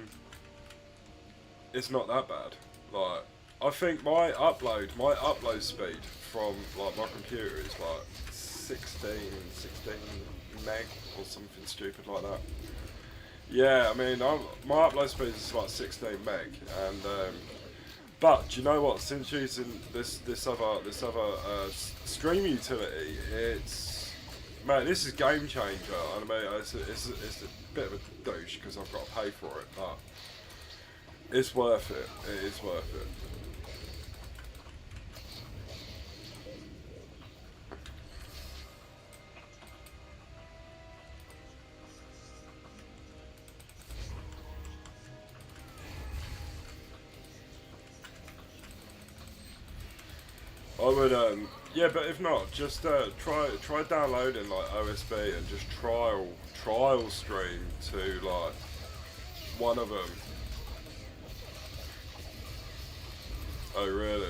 it's not that bad. Like I think my upload speed from like my computer is like 16 meg or something stupid like that. Yeah, I mean, my upload speed is like 16 meg, and but do you know what? Since using this other stream utility, it's mate, this is game changer. I mean, it's a bit of a douche because I've got to pay for it, but it's worth it. It is worth it. I would yeah, but if not, just try downloading like OSB and just trial stream to like one of them. Oh really?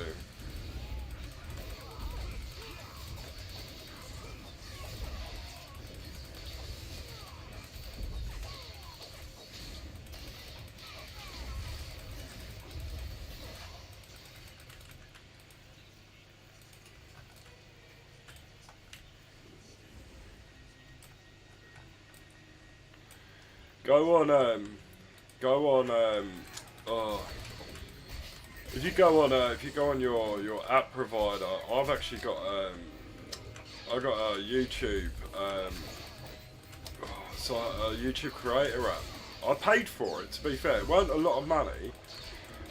Go on oh, if you go on your app provider, I've actually got I got a YouTube so a YouTube creator app. I paid for it, to be fair. It wasn't a lot of money,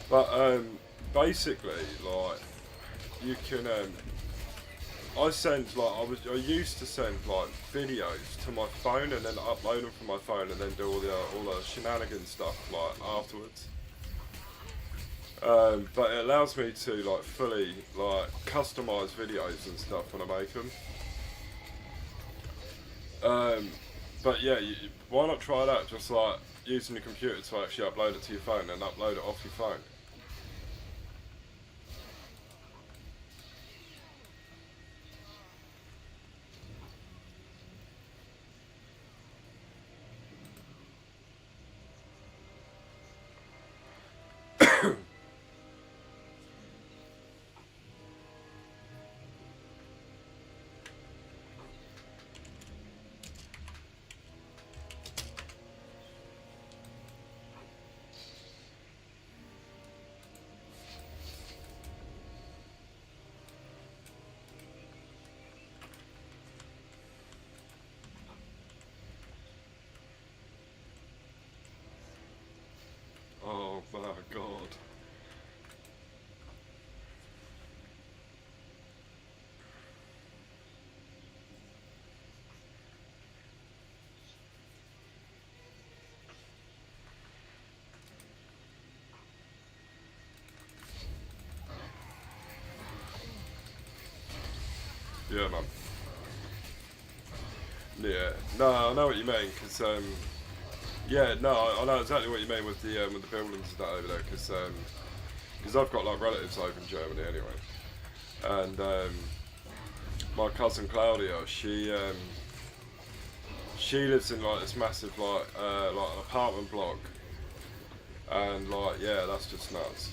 but basically like you can I used to send like videos to my phone and then upload them from my phone and then do all the shenanigan stuff like afterwards. But it allows me to like fully like customize videos and stuff when I make them. But yeah, why not try that? Just like using your computer to actually upload it to your phone and upload it off your phone. Oh my god. Yeah, man. Yeah. No, I know what you mean, because yeah, no, I know exactly what you mean with the buildings and that over there, because I've got like relatives over in Germany anyway, and my cousin Claudia, she lives in like this massive like an apartment block, and like yeah, that's just nuts.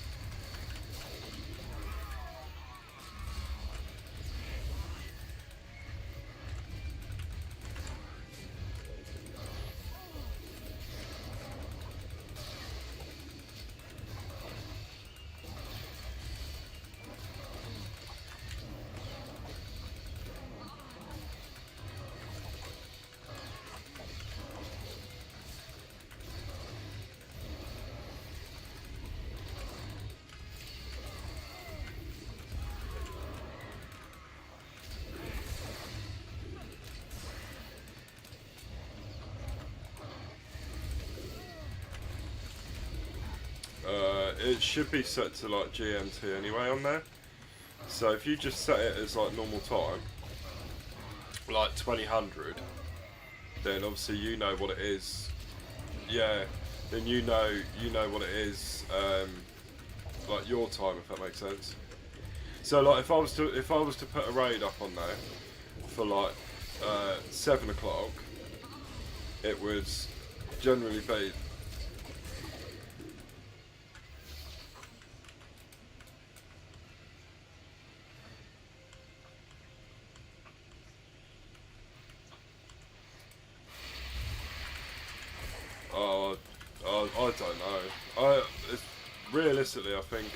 It should be set to like GMT anyway on there. So if you just set it as like normal time, like 2000, then obviously you know what it is. Yeah, then you know what it is, like your time, if that makes sense. So like if I was to put a raid up on there for like 7 o'clock, it would generally be. don't know. Realistically, I think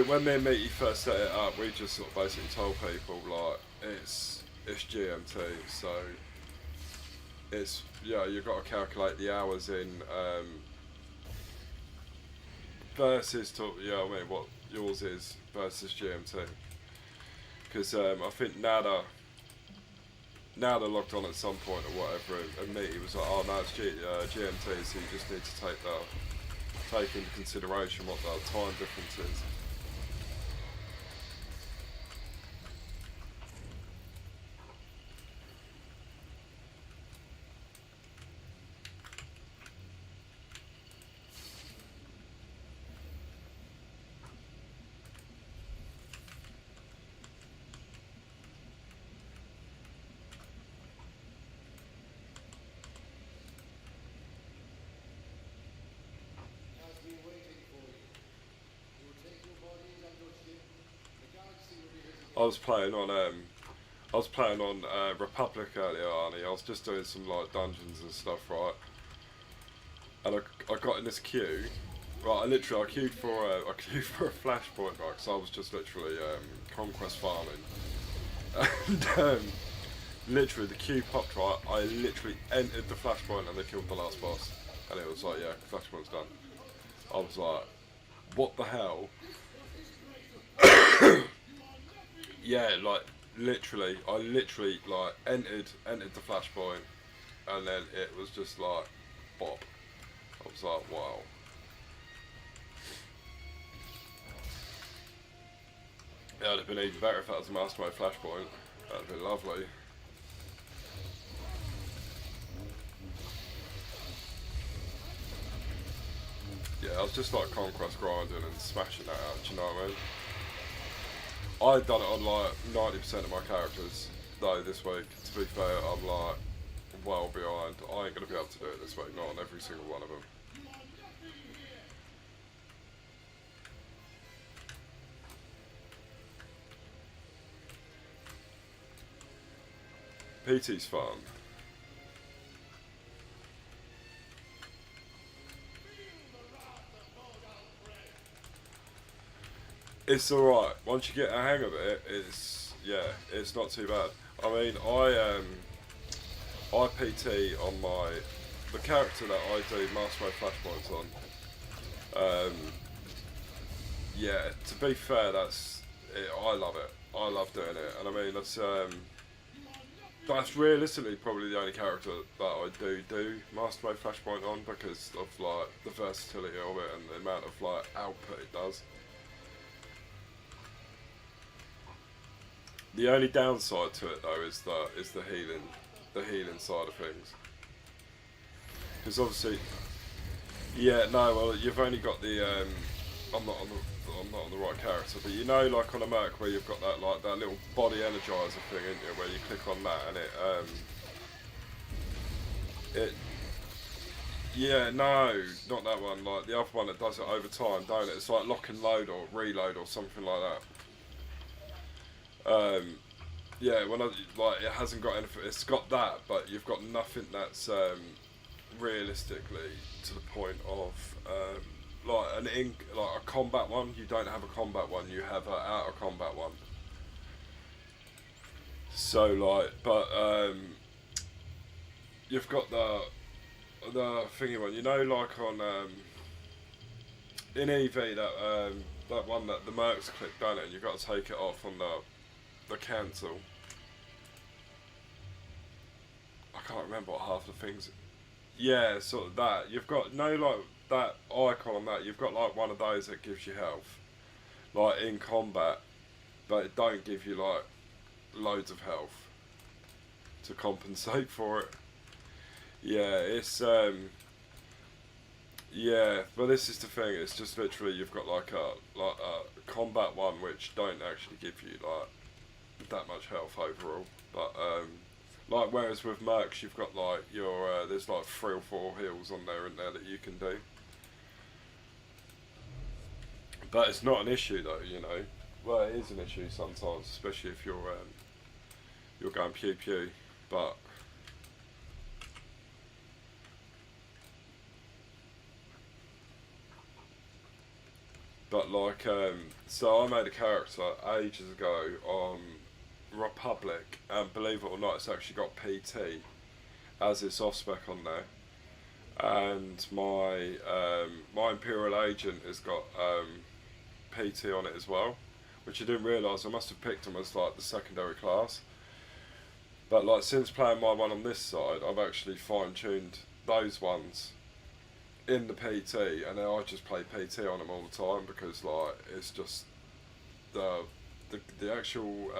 when me and Meaty first set it up, we just sort of basically told people like it's GMT, so it's you've got to calculate the hours in versus I mean what yours is versus GMT, because I think Nada logged on at some point or whatever, and Meaty was like, oh no, it's GMT, so you just need to take into consideration what the time difference is. I was playing on Republic earlier, Arnie. I was just doing some like dungeons and stuff, right? And I got in this queue, right? I queued for a flashpoint, right? Because I was just literally conquest farming, and literally the queue popped, right? I literally entered the flashpoint and they killed the last boss, and it was like, yeah, flashpoint's done. I was like, what the hell? Yeah, like literally, I literally like entered the flashpoint, and then it was just like, bop. I was like, wow. Yeah, it'd have been even better if that was a master mode flashpoint. That'd have been lovely. Yeah, I was just like conquest grinding and smashing that out. Do you know what I mean? I've done it on like 90% of my characters though this week. To be fair, I'm like well behind. I ain't gonna be able to do it this week, not on every single one of them. PT's fun. It's alright. Once you get a hang of it, it's not too bad. I mean, I PT on the character that I do Master Mode Flashpoints on. Yeah, to be fair, that's it. I love it. I love doing it, and I mean that's realistically probably the only character that I do Master Mode Flashpoint on, because of like the versatility of it and the amount of like output it does. The only downside to it though is the healing side of things. Because obviously, yeah, no, well you've only got the I'm not on the right character, but you know, like on a Merc where you've got that like that little body energizer thing, isn't it, where you click on that and yeah, no, not that one. Like the other one that does it over time, don't it? It's like lock and load or reload or something like that. Yeah, when like it hasn't got anything. It's got that, but you've got nothing that's realistically to the point of like like a combat one. You don't have a combat one. You have an out of combat one. So like, but you've got the thingy one. You know, like on in EV that one that the Mercs click, don't it? And you've got to take it off on the cancel. I can't remember what half the things. Yeah, sort of that. You've got no like that icon on that. You've got like one of those that gives you health, like in combat, but it don't give you like loads of health to compensate for it. Yeah, it's yeah, but this is the thing. It's just literally you've got like a combat one which don't actually give you like that much health overall, but like whereas with Mercs you've got like your there's like 3 or 4 heals on there and there that you can do, but it's not an issue though, you know. Well, it is an issue sometimes, especially if you're going pew pew, but But like, so I made a character ages ago on Republic, and believe it or not, it's actually got PT as its off spec on there, and my Imperial Agent has got PT on it as well, which I didn't realise. I must have picked them as like the secondary class. But like since playing my one on this side, I've actually fine tuned those ones in the PT, and now I just play PT on them all the time because like it's just the actual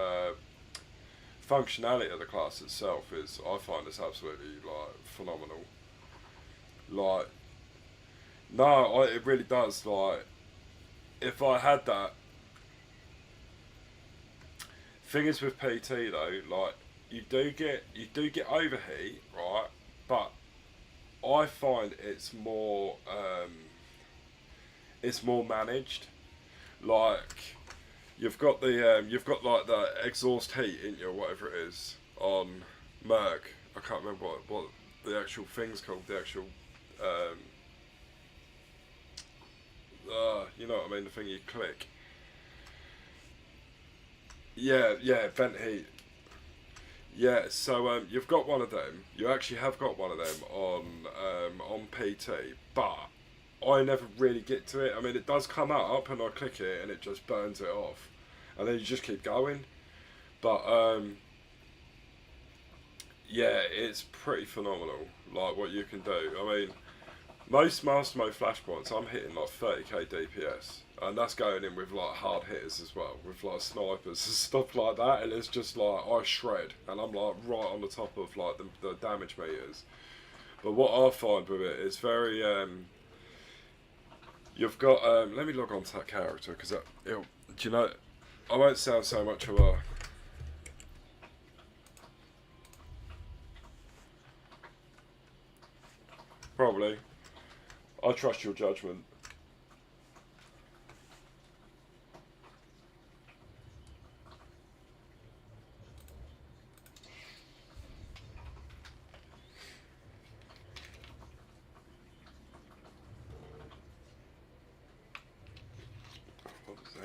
functionality of the class itself is, I find, it's absolutely like phenomenal. Like no, it really does. Like if I had that, thing is with PT though, like you do get overheat, right? But I find it's more managed. Like you've got like the exhaust heat in you or whatever it is on Merc. I can't remember what the actual thing's called. The actual you know what I mean. The thing you click. Yeah, vent heat. Yeah, so you've got one of them. You actually have got one of them on PT, but I never really get to it. I mean, it does come up, and I click it, and it just burns it off, and then you just keep going. But yeah, it's pretty phenomenal. Like what you can do. I mean, most Master Mode flashpoints, I'm hitting like 30k DPS, and that's going in with like hard hitters as well, with like snipers and stuff like that. And it's just like I shred, and I'm like right on the top of like the damage meters. But what I find with it is very you've got let me log on to that character because it'll, do you know, I won't sound so much of a probably. I trust your judgment. What was that?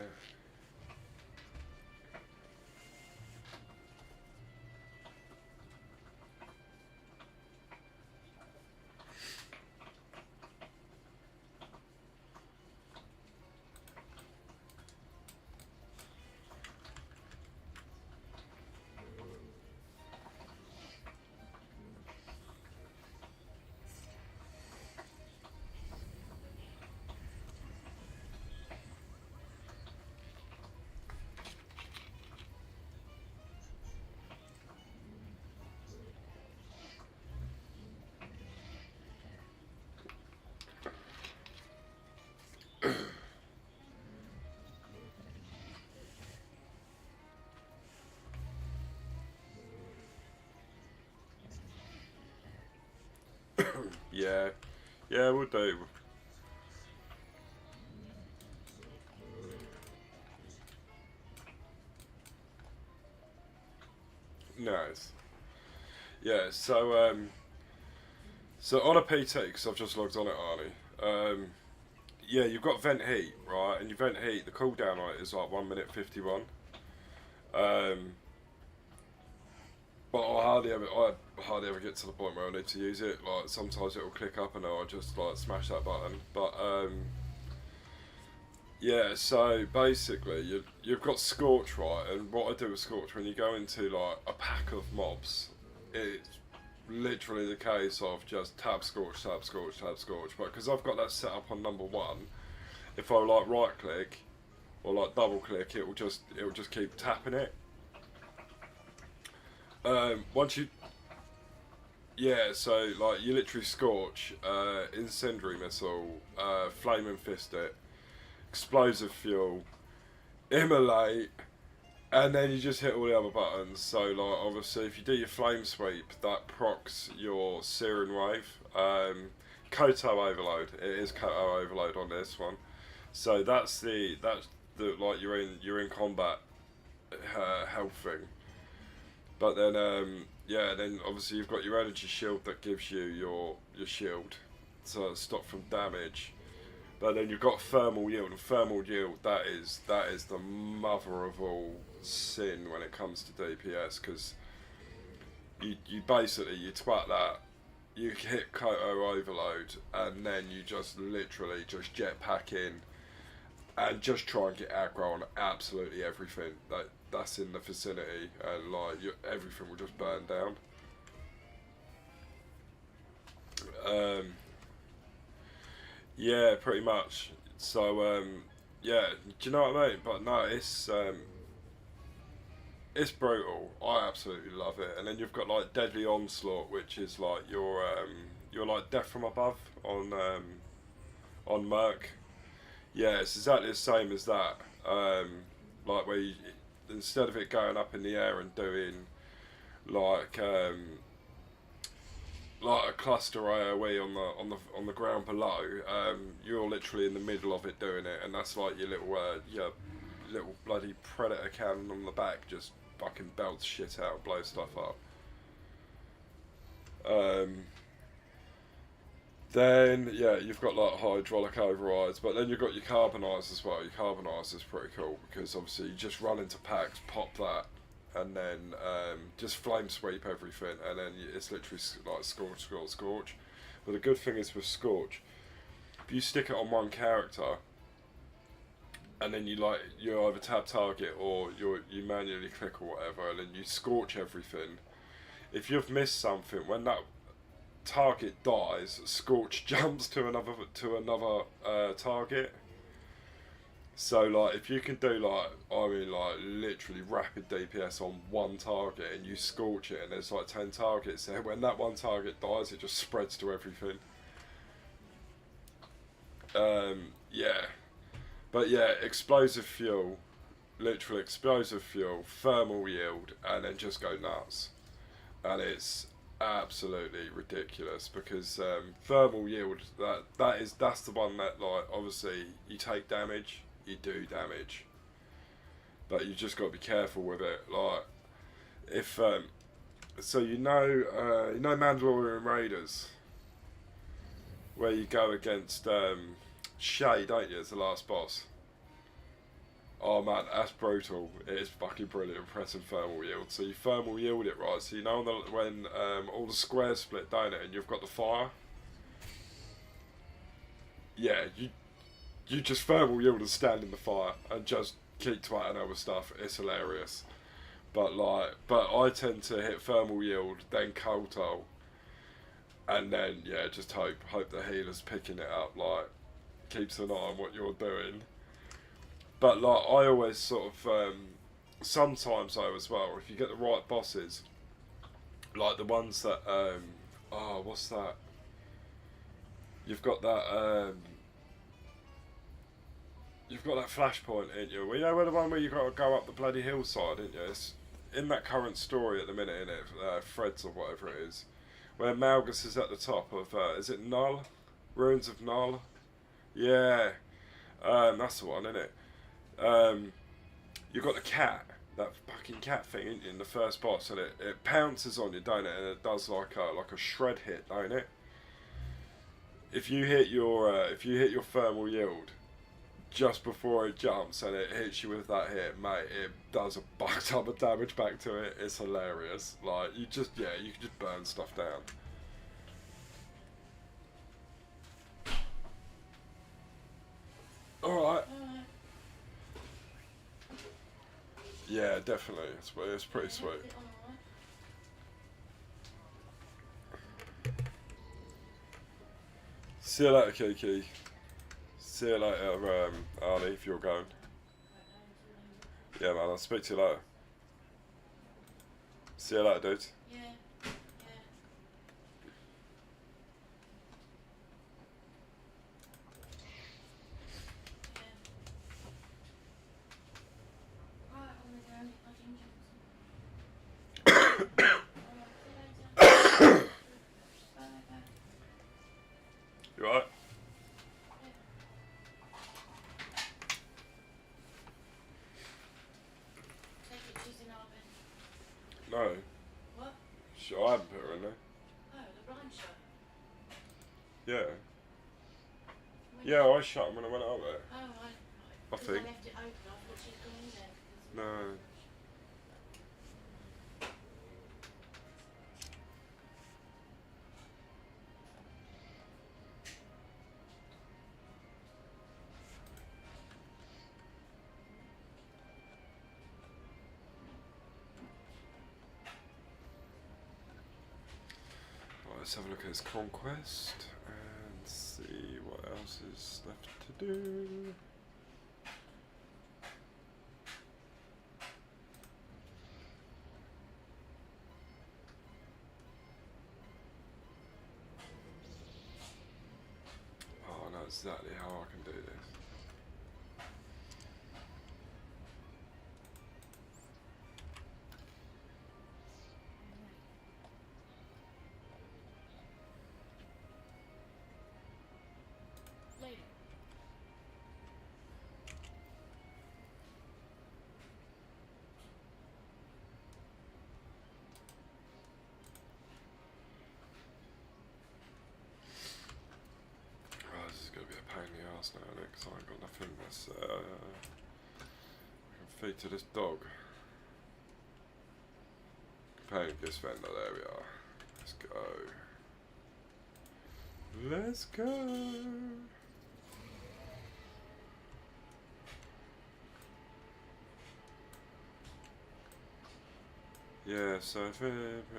Yeah, yeah, we'll do. Nice. Yeah, so on a PT, because I've just logged on it, Arnie. Yeah, you've got vent heat, right? And your vent heat, the cooldown on it is like 1 minute 51. Um, but I hardly ever get to the point where I need to use it. Like sometimes it will click up and I'll just like smash that button. But yeah, so basically you've got Scorch, right? And what I do with Scorch, when you go into like a pack of mobs, it's literally the case of just tab Scorch, tab Scorch, tab Scorch. But because I've got that set up on number one, if I like right click or like double click, it will just keep tapping it. Once you Yeah, so like you literally Scorch, incendiary missile, flame and fist it, explosive fuel, immolate, and then you just hit all the other buttons. So like obviously if you do your flame sweep, that procs your Siren Wave. Koto overload. It is Koto overload on this one. So that's the like you're in combat health thing. But then yeah, then obviously you've got your energy shield that gives you your shield to stop from damage. But then you've got thermal yield, and thermal yield that is the mother of all sin when it comes to DPS, because you basically you twat that, you hit Koto overload, and then you just literally just jetpack in and just try and get aggro on absolutely everything that's in the vicinity, and like everything will just burn down. Yeah, pretty much. So yeah, do you know what I mean? But no, it's brutal. I absolutely love it. And then you've got like Deadly Onslaught, which is like your like Death from Above on Merc. Yeah, it's exactly the same as that. Like where you, instead of it going up in the air and doing like like a cluster AOE on the ground below, you're literally in the middle of it doing it, and that's like your little bloody predator cannon on the back just fucking belts shit out, blows stuff up. Then yeah, you've got like hydraulic overrides, but then you've got your carbonize as well. Your carbonize is pretty cool because obviously you just run into packs, pop that, and then just flame sweep everything, and then it's literally like scorch, scorch, scorch. But the good thing is with scorch, if you stick it on one character, and then you either tab target or you manually click or whatever, and then you scorch everything. If you've missed something, when that target dies, scorch jumps to another target. So like if you can do like literally rapid DPS on one target and you scorch it and there's like 10 targets there, when that one target dies it just spreads to everything. Yeah. But yeah, explosive fuel, literal explosive fuel, thermal yield, and then just go nuts. And it's absolutely ridiculous because thermal yield, that's the one that like obviously you take damage, you do damage, but you just got to be careful with it. Like if so you know Mandalorian Raiders, where you go against Shay, don't you, as the last boss? Oh man, that's brutal. It is fucking brilliant, pressing thermal yield. So you thermal yield it, right? So you know when all the squares split, don't it, and you've got the fire? Yeah, you just thermal yield and stand in the fire and just keep twatting over stuff. It's hilarious. But I tend to hit thermal yield, then Koto, and then yeah, just hope the healer's picking it up, like keeps an eye on what you're doing. But like I always sort of sometimes though as well, if you get the right bosses, like the ones that what's that? You've got that flashpoint, ain't you? Well, you know where the one where you got to go up the bloody hillside, ain't you? It's in that current story at the minute, in it, Threads or whatever it is, where Malgus is at the top of is it Null? Ruins of Null? Yeah, that's the one, isn't it? You've got the cat, that fucking cat thing, ain't you, in the first boss, and it pounces on you, don't it? And it does like a shred hit, don't it? If you hit your thermal yield just before it jumps and it hits you with that hit, mate, it does a buck ton of damage back to it. It's hilarious. Like you can just burn stuff down. All right. Yeah, definitely. It's pretty sweet. See you later, Kiki. See you later, Arnie, if you're going. Yeah, man, I'll speak to you later. See you later, dude. Yeah. You alright? No. What? Sure, I haven't put her in there. Oh, the blind shot. Yeah. Yeah, I shut them when I went out there. Oh, right. I Because think. I left it open. I thought she'd gone in there. No. Right, let's have a look at his conquest and see what else is left to do. Oh, I know exactly how I can do this. Later. Oh, this is going to be a pain in the arse now, isn't it? Because I ain't got nothing that's I can feed to this dog. Companion gift vendor, there we are. Let's go. Let's go. Yeah, so if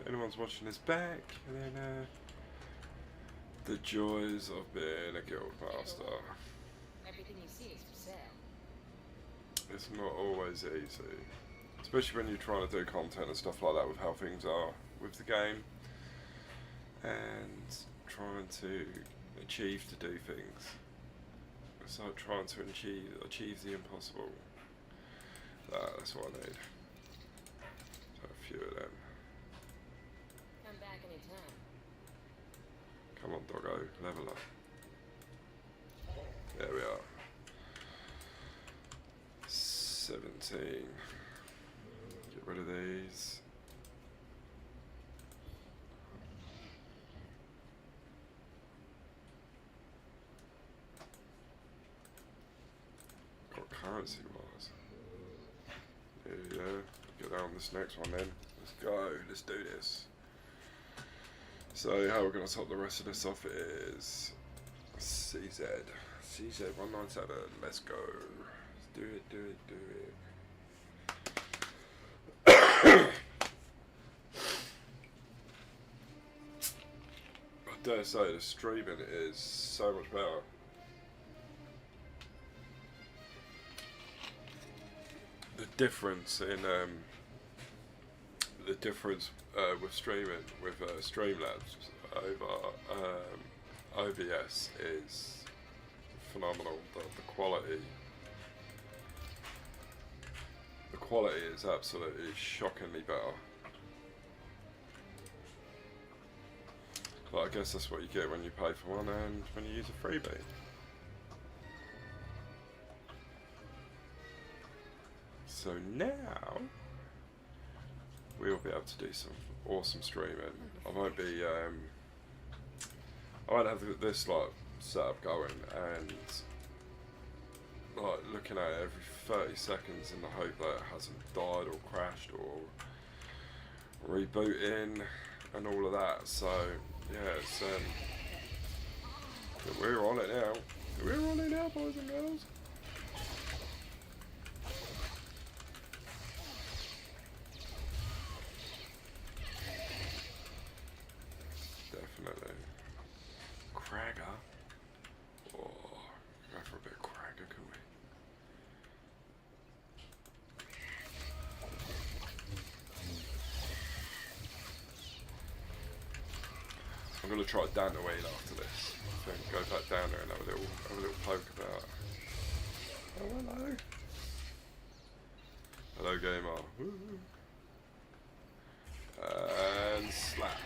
anyone's watching this back, then the joys of being a guild master. Everything you see is for sale. It's not always easy, especially when you're trying to do content and stuff like that with how things are with the game, and trying to achieve to do things. It's like trying to achieve the impossible. That's what I need. So a few of them. Come back anytime. Come on, doggo, level up. There we are. 17. Get rid of these. Got currency wise. Yeah, get on this next one then. Let's go, let's do this. So how we're going to top the rest of this off is CZ. CZ197, let's go. Let's do it, do it, do it. I dare say the streaming is so much better. The difference in with streaming with Streamlabs over OBS is phenomenal. The quality is absolutely shockingly better. But I guess that's what you get when you pay for one and when you use a freebie. So now we'll be able to do some awesome streaming. I won't have this like setup going and like looking at it every 30 seconds in the hope that it hasn't died or crashed or rebooting and all of that. So yeah, it's we're on it now. We're on it now, boys and girls. Definitely. Cragger. Oh, go for a bit of Cragger, can we? I'm gonna try down the wheel after this. Then go back down there and have a little poke about. Oh, hello. Hello, gamer. Woo. And slap.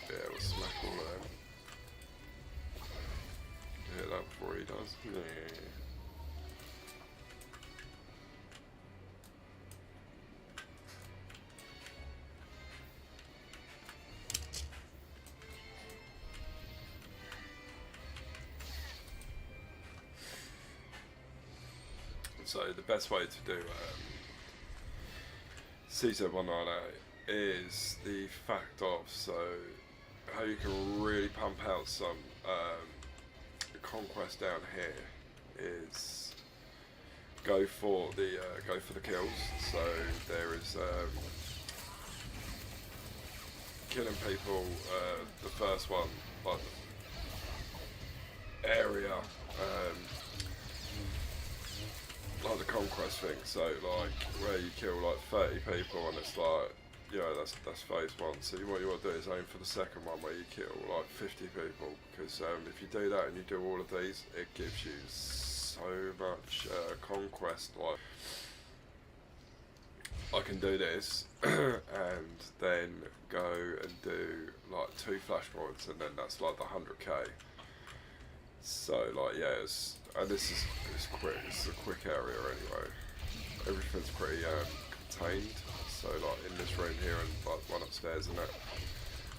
Yeah, we'll smack all of them. Hit that before he does. Yeah. So the best way to do CZ198 is the fact of, so how you can really pump out some conquest down here is go for the kills. So there is killing people. The first one, like area, like the conquest thing. So like where you kill like 30 people, and it's like, that's phase one. So what you want to do is aim for the second one where you kill like 50 people, because if you do that and you do all of these, it gives you so much conquest. Like I can do this and then go and do like 2 flashpoints, and then that's like the 100k. So like and this is quick. This is a quick area anyway. Everything's pretty contained. So like in this room here and like one upstairs and that,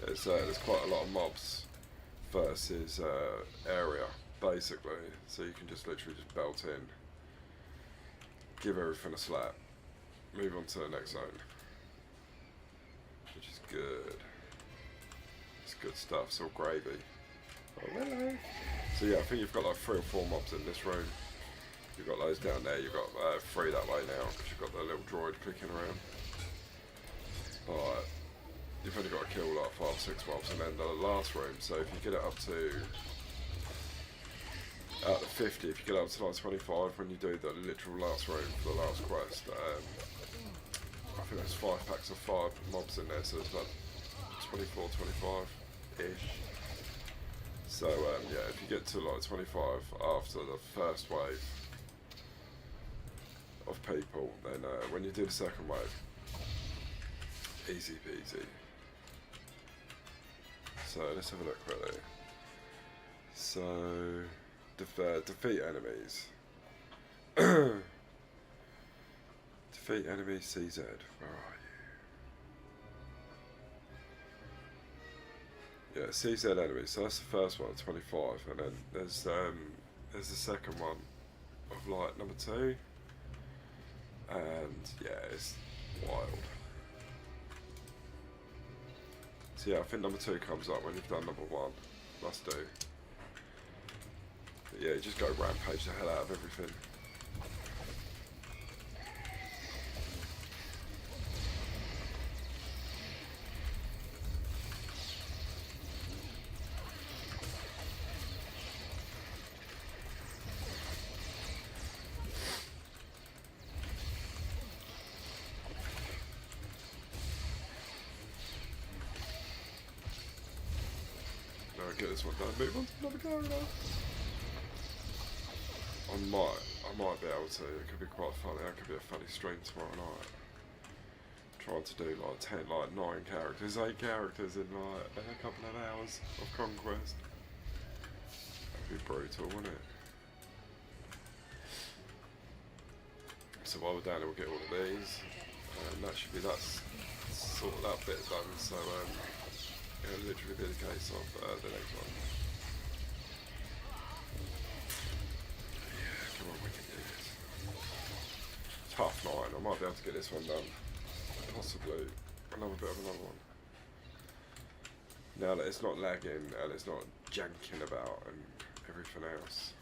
there's quite a lot of mobs versus area basically. So you can just literally just belt in, give everything a slap, move on to the next zone, which is good. It's good stuff. It's all gravy. Oh, hello. So yeah, I think you've got like 3 or 4 mobs in this room. You've got those down there. You've got 3 that way now because you've got the little droid clicking around. But you've only got to kill like 5 or 6 mobs, and then the last room. So if you get it up to out of 50, if you get up to like 25 when you do the literal last room for the last quest, I think there's 5 packs of 5 mobs in there, so it's about 24, 25-ish. So yeah, if you get to like 25 after the first wave of people, then when you do the second wave, easy peasy. So let's have a look quickly. So defeat enemies. Defeat enemy CZ. Where are you? Yeah, CZ enemies. So that's the first one, 25, and then there's the second one of like number 2, and yeah, it's wild. So yeah, I think number 2 comes up when you've done number 1. Must do. But yeah, you just go rampage the hell out of everything. Get this one done. Move on to another car now. I might be able to. It could be quite funny. That could be a funny stream tomorrow night. Trying to do like 10, like 9 characters, 8 characters in like a couple of hours of conquest. That'd be brutal, wouldn't it? So while we're down there, we'll get all of these, and that should be sort of that bit done. So it'll literally be the case of the next one. Yeah, come on, we can do this. It's 9:30. I might be able to get this one done. Possibly another bit of another one. Now that it's not lagging and it's not janking about and everything else.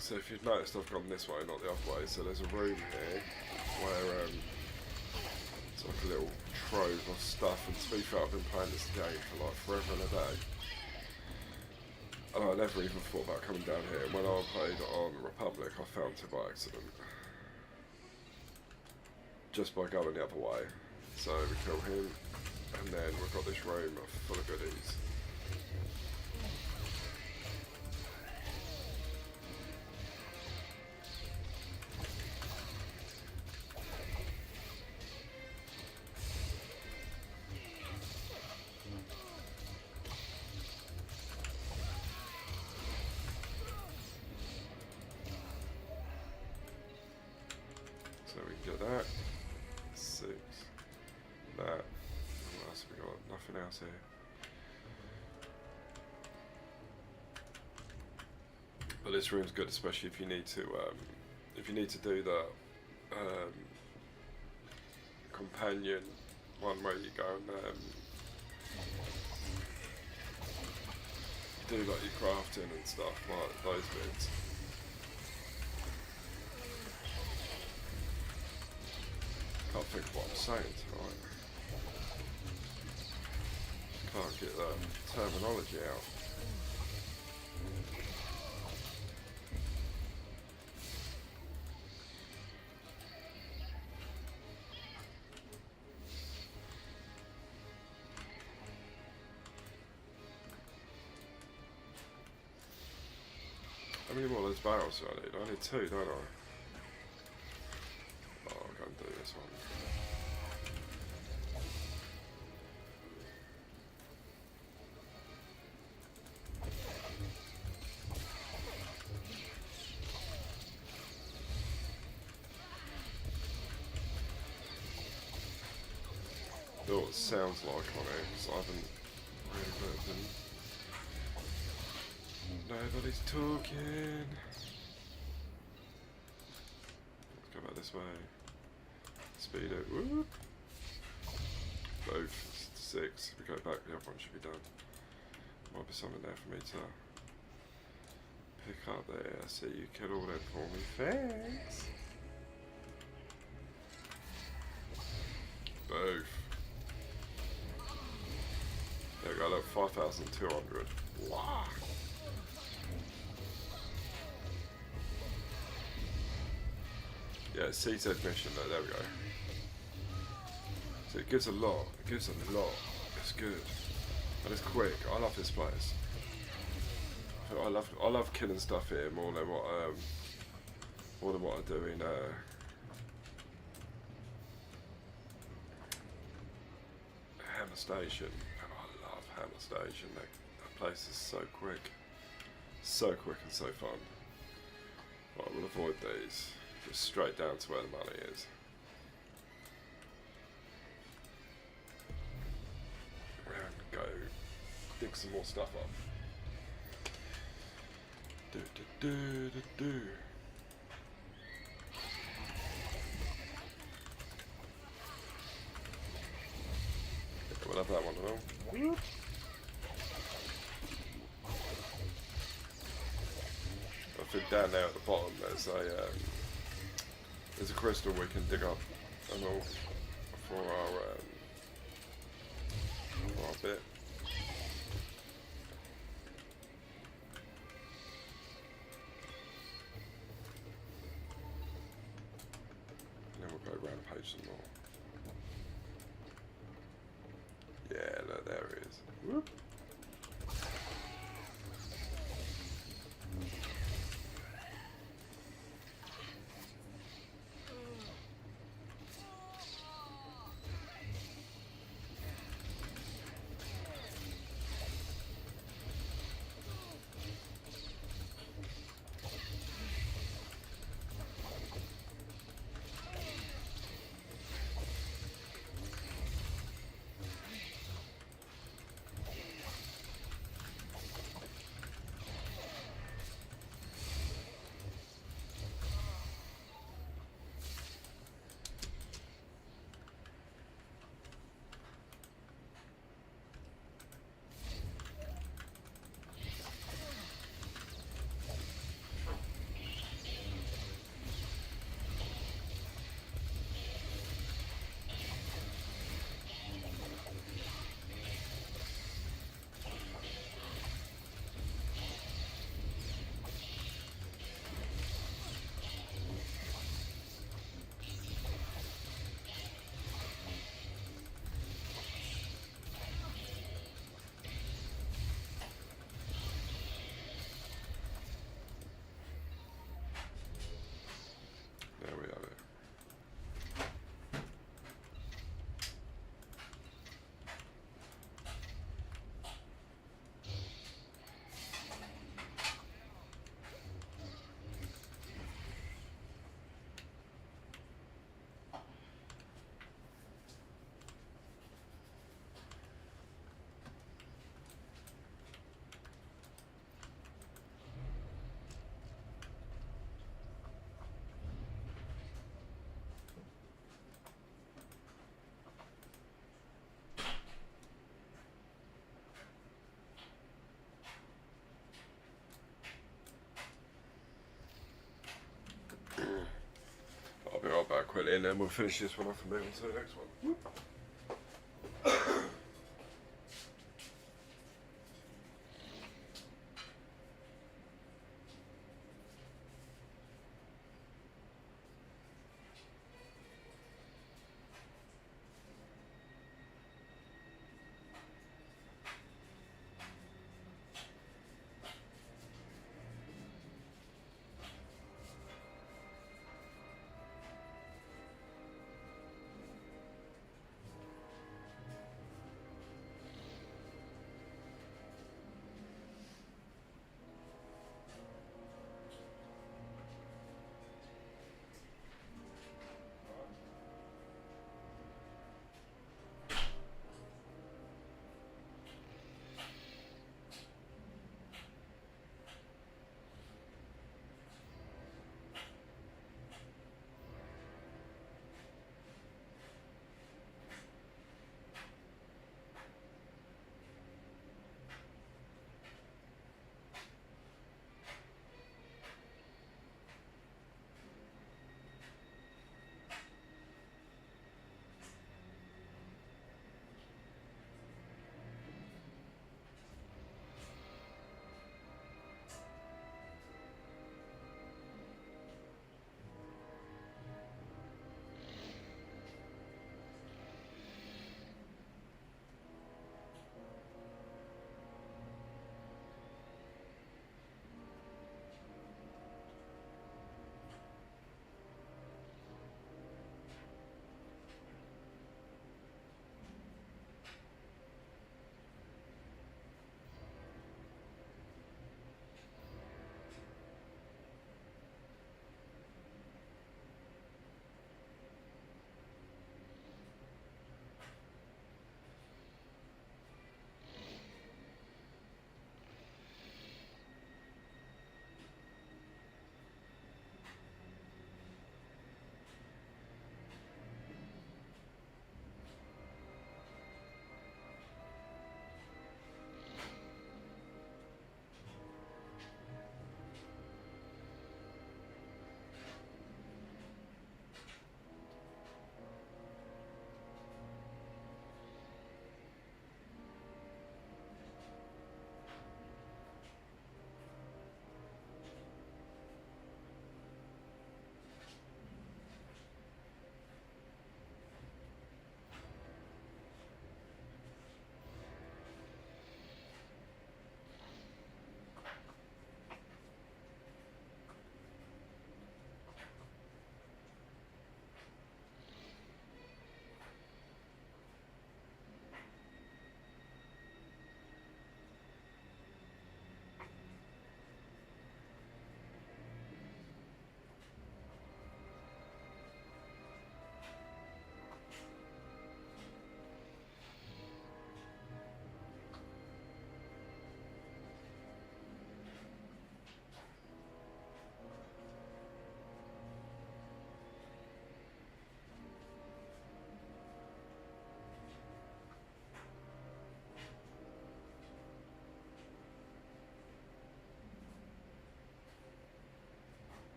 So if you've noticed, I've gone this way, not the other way. So there's a room here where it's like a little trove of stuff. And to be fair, I've been playing this game for like forever and a day, and I never even thought about coming down here. When I played on Republic, I found it by accident, just by going the other way. So we kill him, and then we've got this room full of goodies. So we can get that, 6, that, what else we nothing else here. But this room's good, especially if you need to do the companion one where you go and do like your crafting and stuff, like those bits. Can't think of what I'm saying tonight. Can't get the terminology out. How many more of those barrels do I need? I need 2, don't I? Oh, I'll go and do this one. Know what it sounds like on it, because I haven't really looked in. Nobody's talking. Let's go back this way. Speed it. Whoop. Both 6. We go back, the other one should be done. Might be something there for me to pick up there. So you kill all that for me. Thanks. Both. There we go, look, 5,200. Wow. Yeah, CZ mission though, there we go. So it gives a lot, it's good. And it's quick, I love this place. I love killing stuff here more than what I do in Hammer Station. And I love Hammer Station, that place is so quick and so fun. Right, we'll avoid these. Just straight down to where the money is. And go dig some more stuff up. Do. We'll have that one as well. I think down there at the bottom there's a crystal we can dig up and all for our bit. And then we'll go around and page some more. Yeah, look, there it is. Whoop. quickly, and then we'll finish this one off and move on to the next one.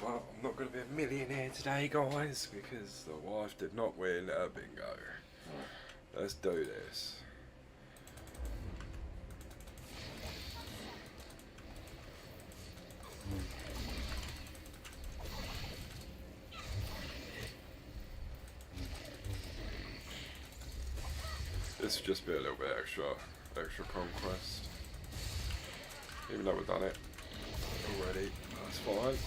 Well, I'm not going to be a millionaire today, guys, because the wife did not win a bingo. Let's do this. This would just be a little bit extra conquest. Even though we've done it already, that's fine.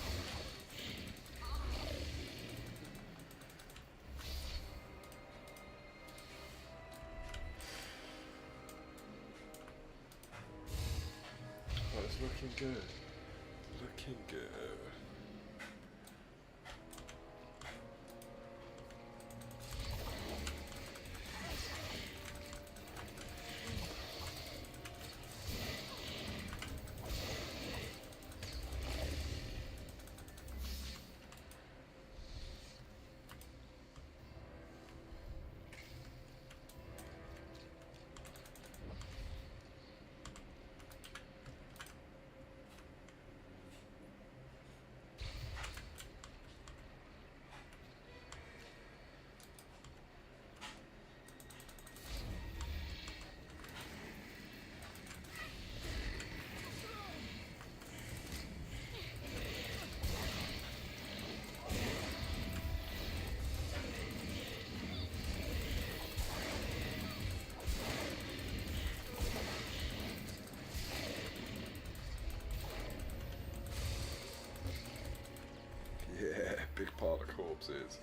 Oh, it's looking good. Looking good. Yeah, big part of corpses.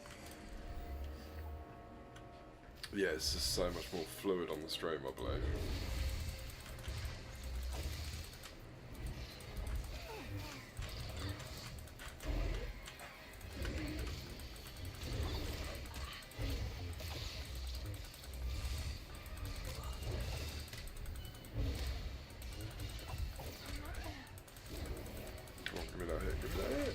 Yeah, it's just so much more fluid on the stream, I believe. Come on, give me that hit, give me that hit.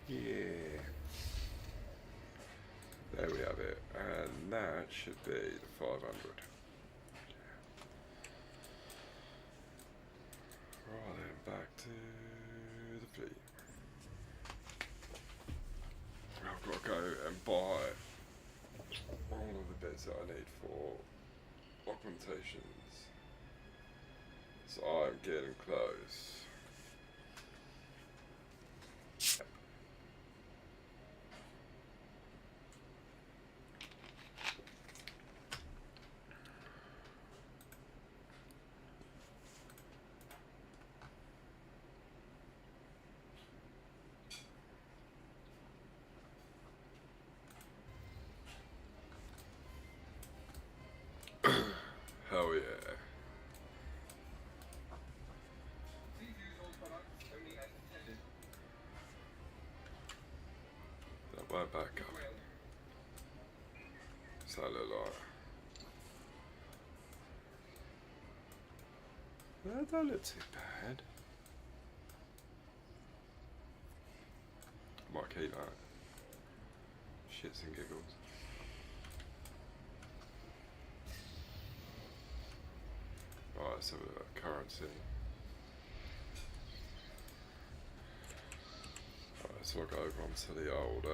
Yeah. There we have it. And that should be the 500. Right then, back to the fleet. I've got to go and buy all of the bits that I need for augmentations. So I'm getting close. Hell yeah. That went back going. What's that look like? That don't look too bad. Might keep that. Shits and giggles. Right, let's have a look at currency. Right, so I'll go over onto the old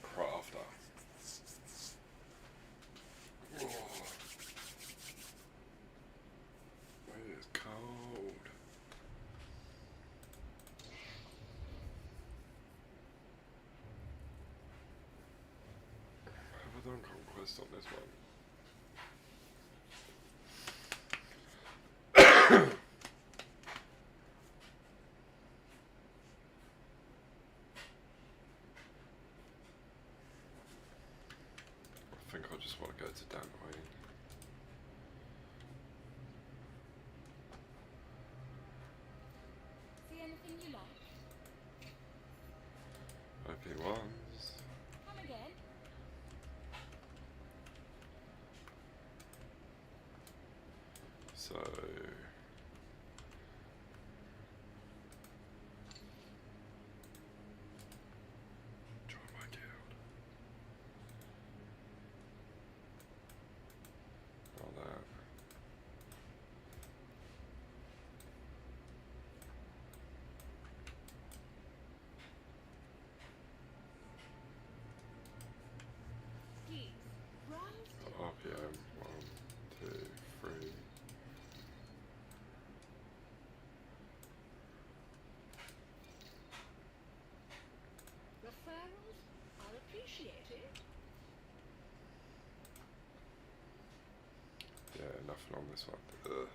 crafter. Oh, it is cold. Have I done conquest on this one? I think I just want to go to Dantooine. Anything you like? Hope he was. Come again? So. Join my guild. All that. Please, rise to RPM 1, 2, 3. referrals are appreciated. Yeah, nothing on this one. Ugh.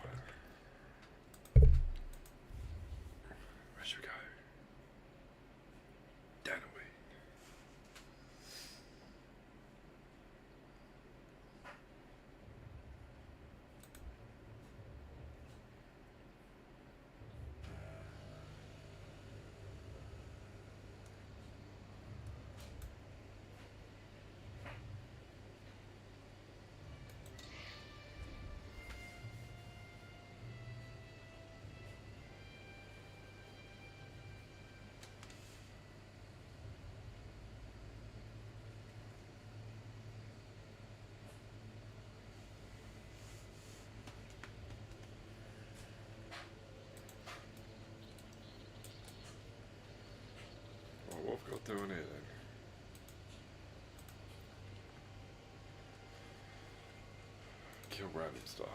Right. Where should we go? Danaway. Well, what have we got doing here then? Kill random stuff.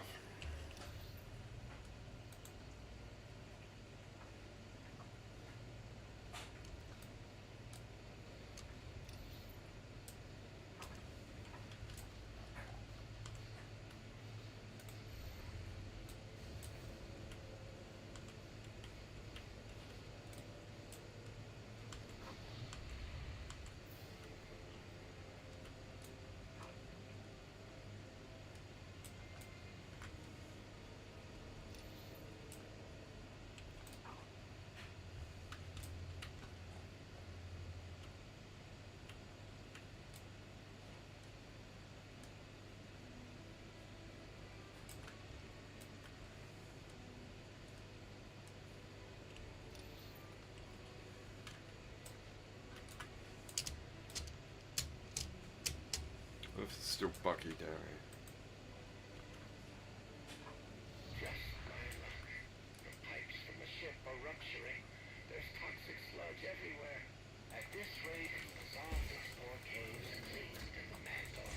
It's still buggy down here. Just my luck. The pipes from the ship are rupturing. There's toxic sludge everywhere. At this rate, the zombs explore caves and things in the mantle.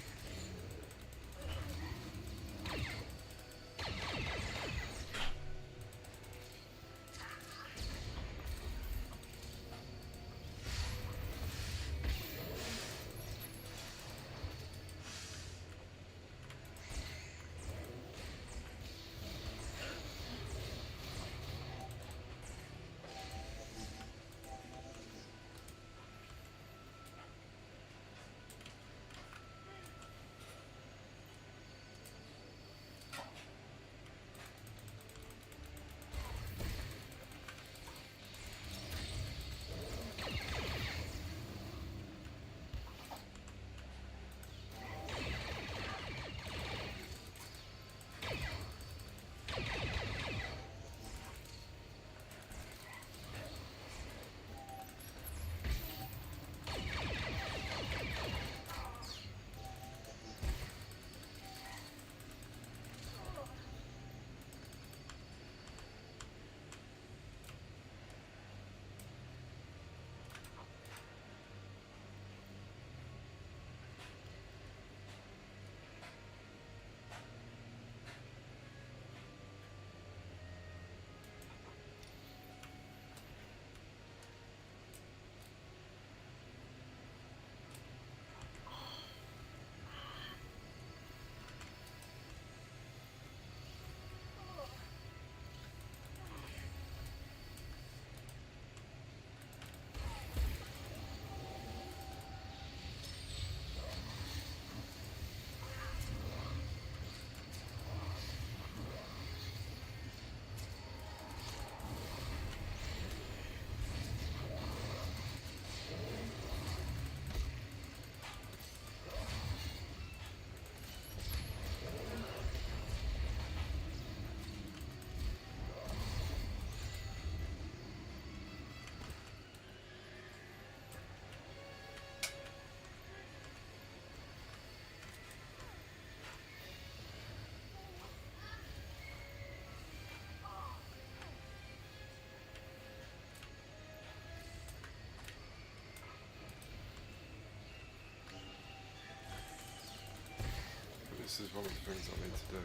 this is one of the things I need to do.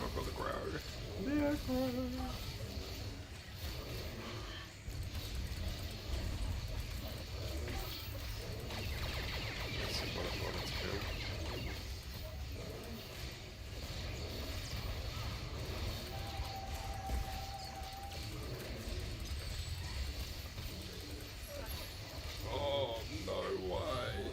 I've got the ground. The aggro. This is what I wanted to kill. Oh, no way.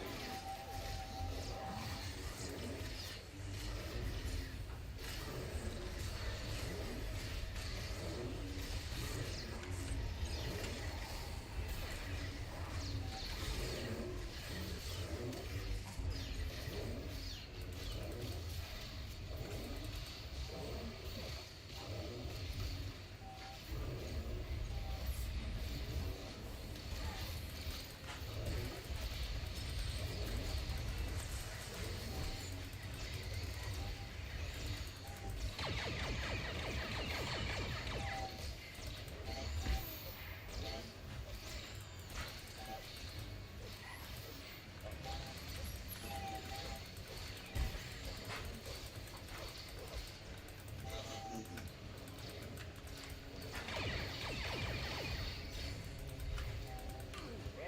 Well,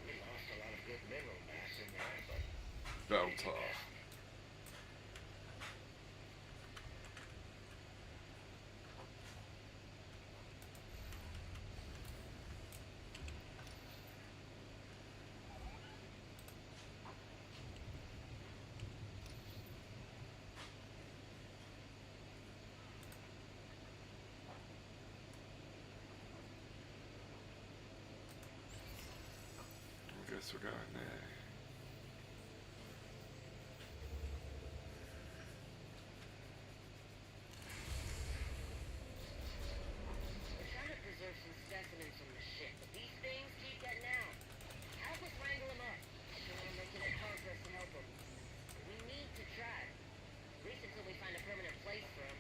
we lost a lot of good mineral mass in there, but Belter. I guess we're going there. we're trying to preserve some specimens from the ship, but these things keep getting out. Help us wrangle them up. I don't want to make it hard for us to help them. We need to try. At least until we find a permanent place for them.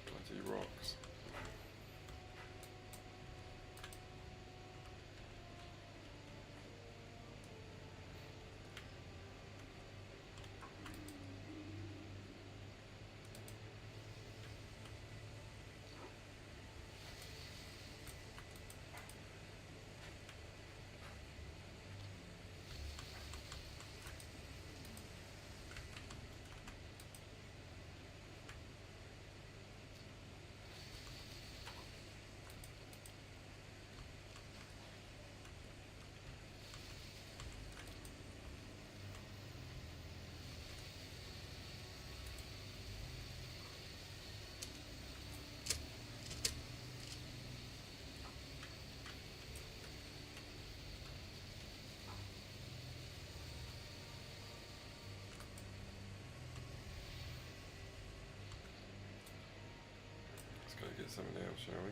Bloody rocks. Let's go get something else, shall we?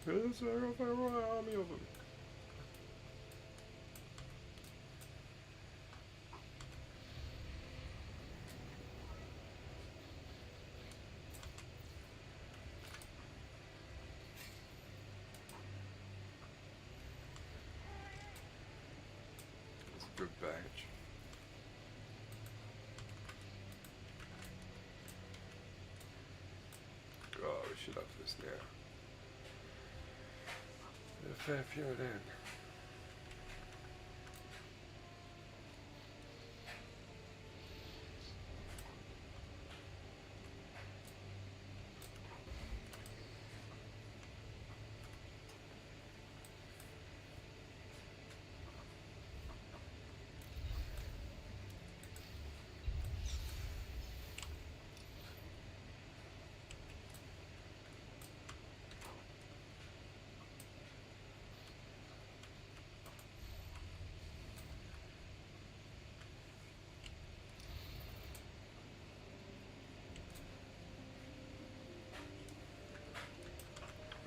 There's a whole army of them. That's a good badge. Oh, we should have this now. A fair few of them.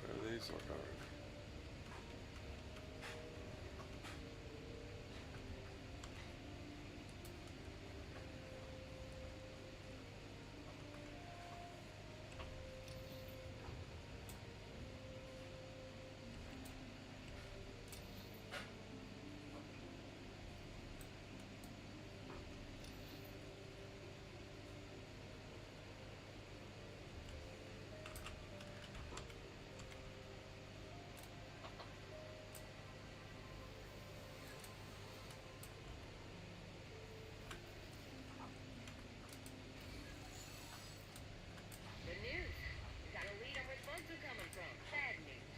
Where are these all going? Good news. We got a lead on where the bugs are coming from. Bad news.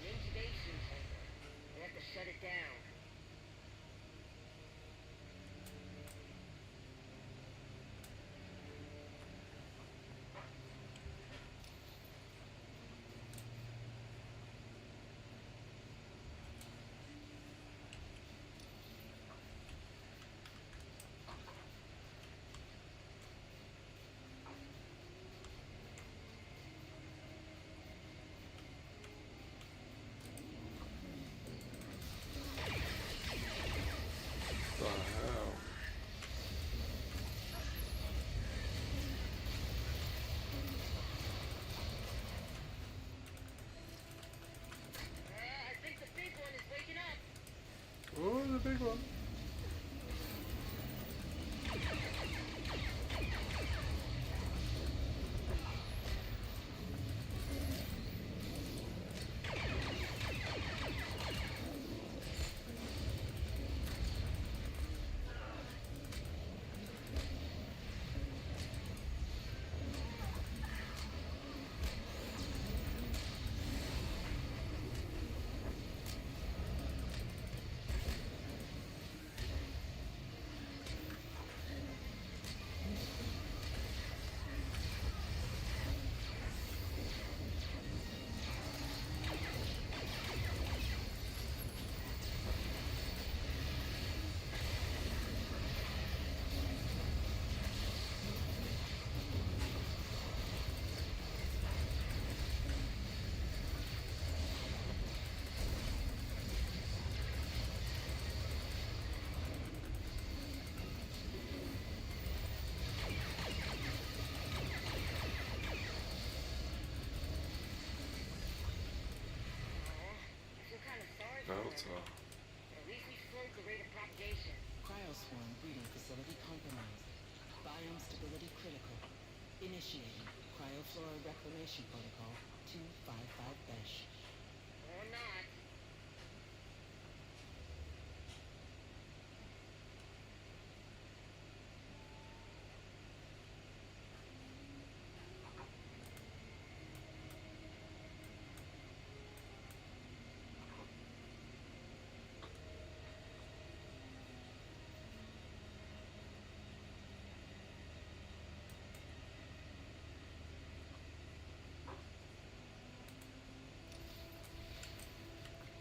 The incubation chamber. We have to shut it down. What the hell? I think the big one is waking up. Oh, the big one. I feel kind of sorry for them. Delta. At least we slowed the rate of propagation. Cryoswarm breeding facility compromised. Biome stability critical. Initiating Cryoflora Reclamation Protocol 255 Besh. Or not.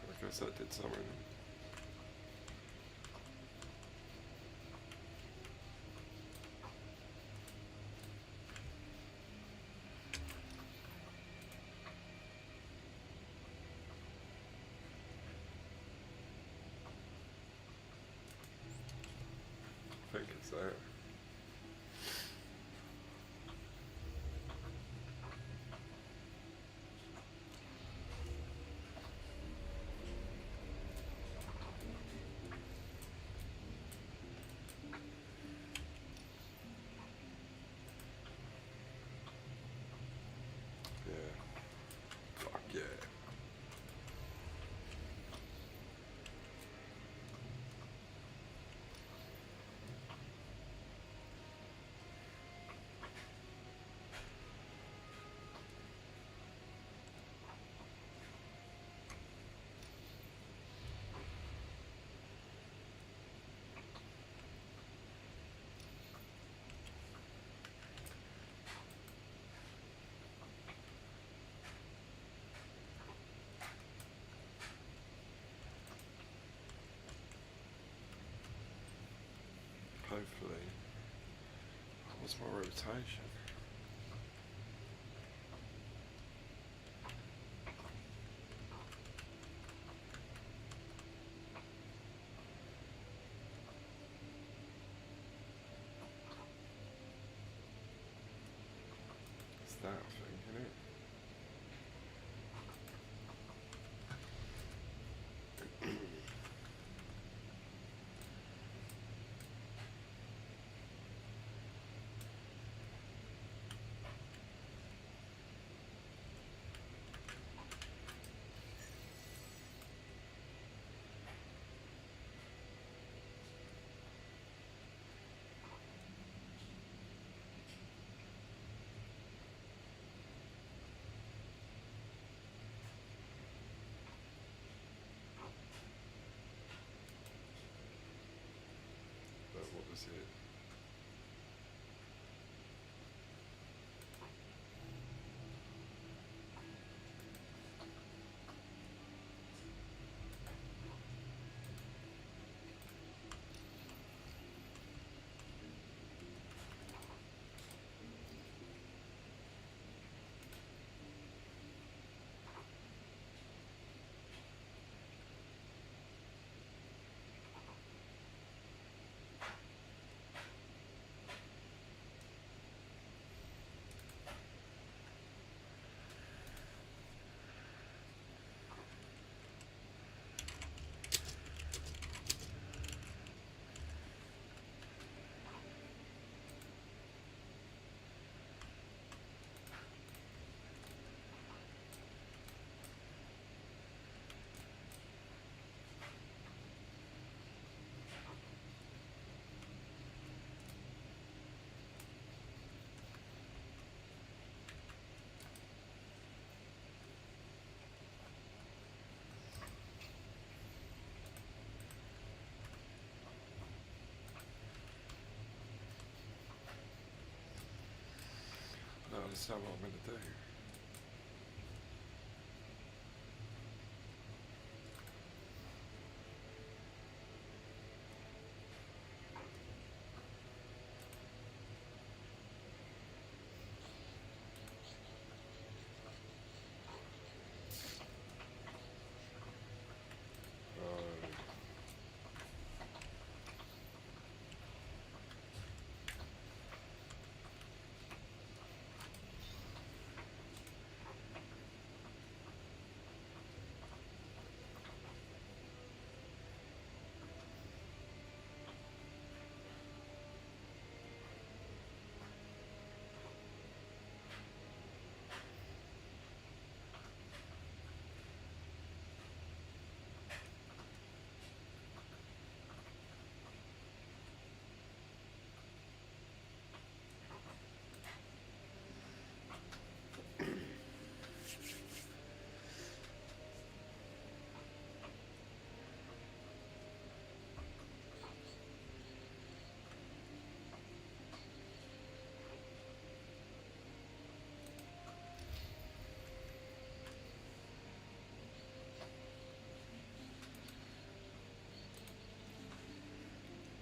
I guess that did something. there. Yeah. Fuck yeah. Hopefully. What's my rotation? It's that thing, isn't it? But what was it? I don't understand what I'm going to do.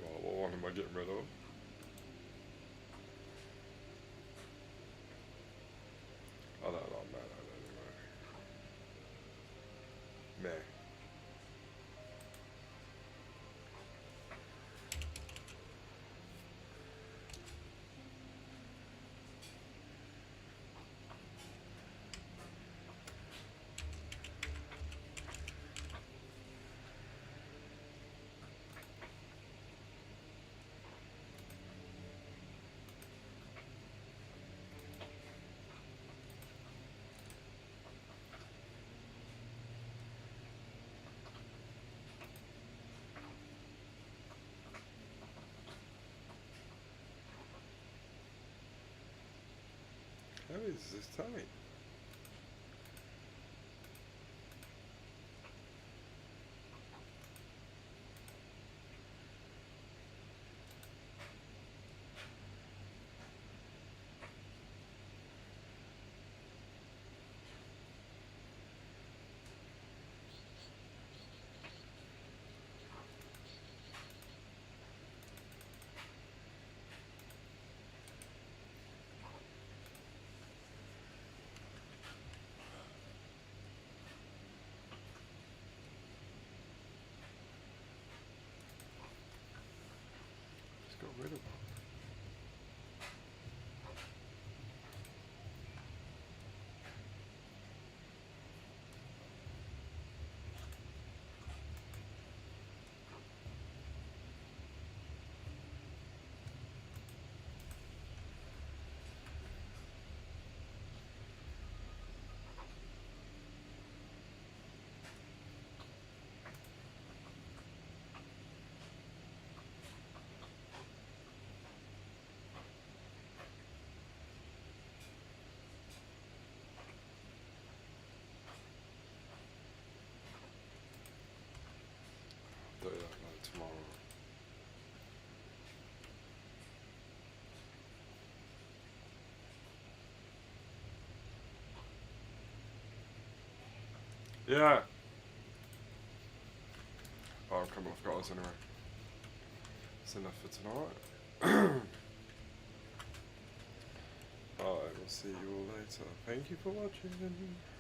Well, what one am I getting rid of? I don't know, man. Meh. Jesus, it's tight. Just got rid of one. Do that like tomorrow. Yeah. Oh, I'm coming off guys anyway. That's enough for tonight. Alright, we'll see you all later. Thank you for watching.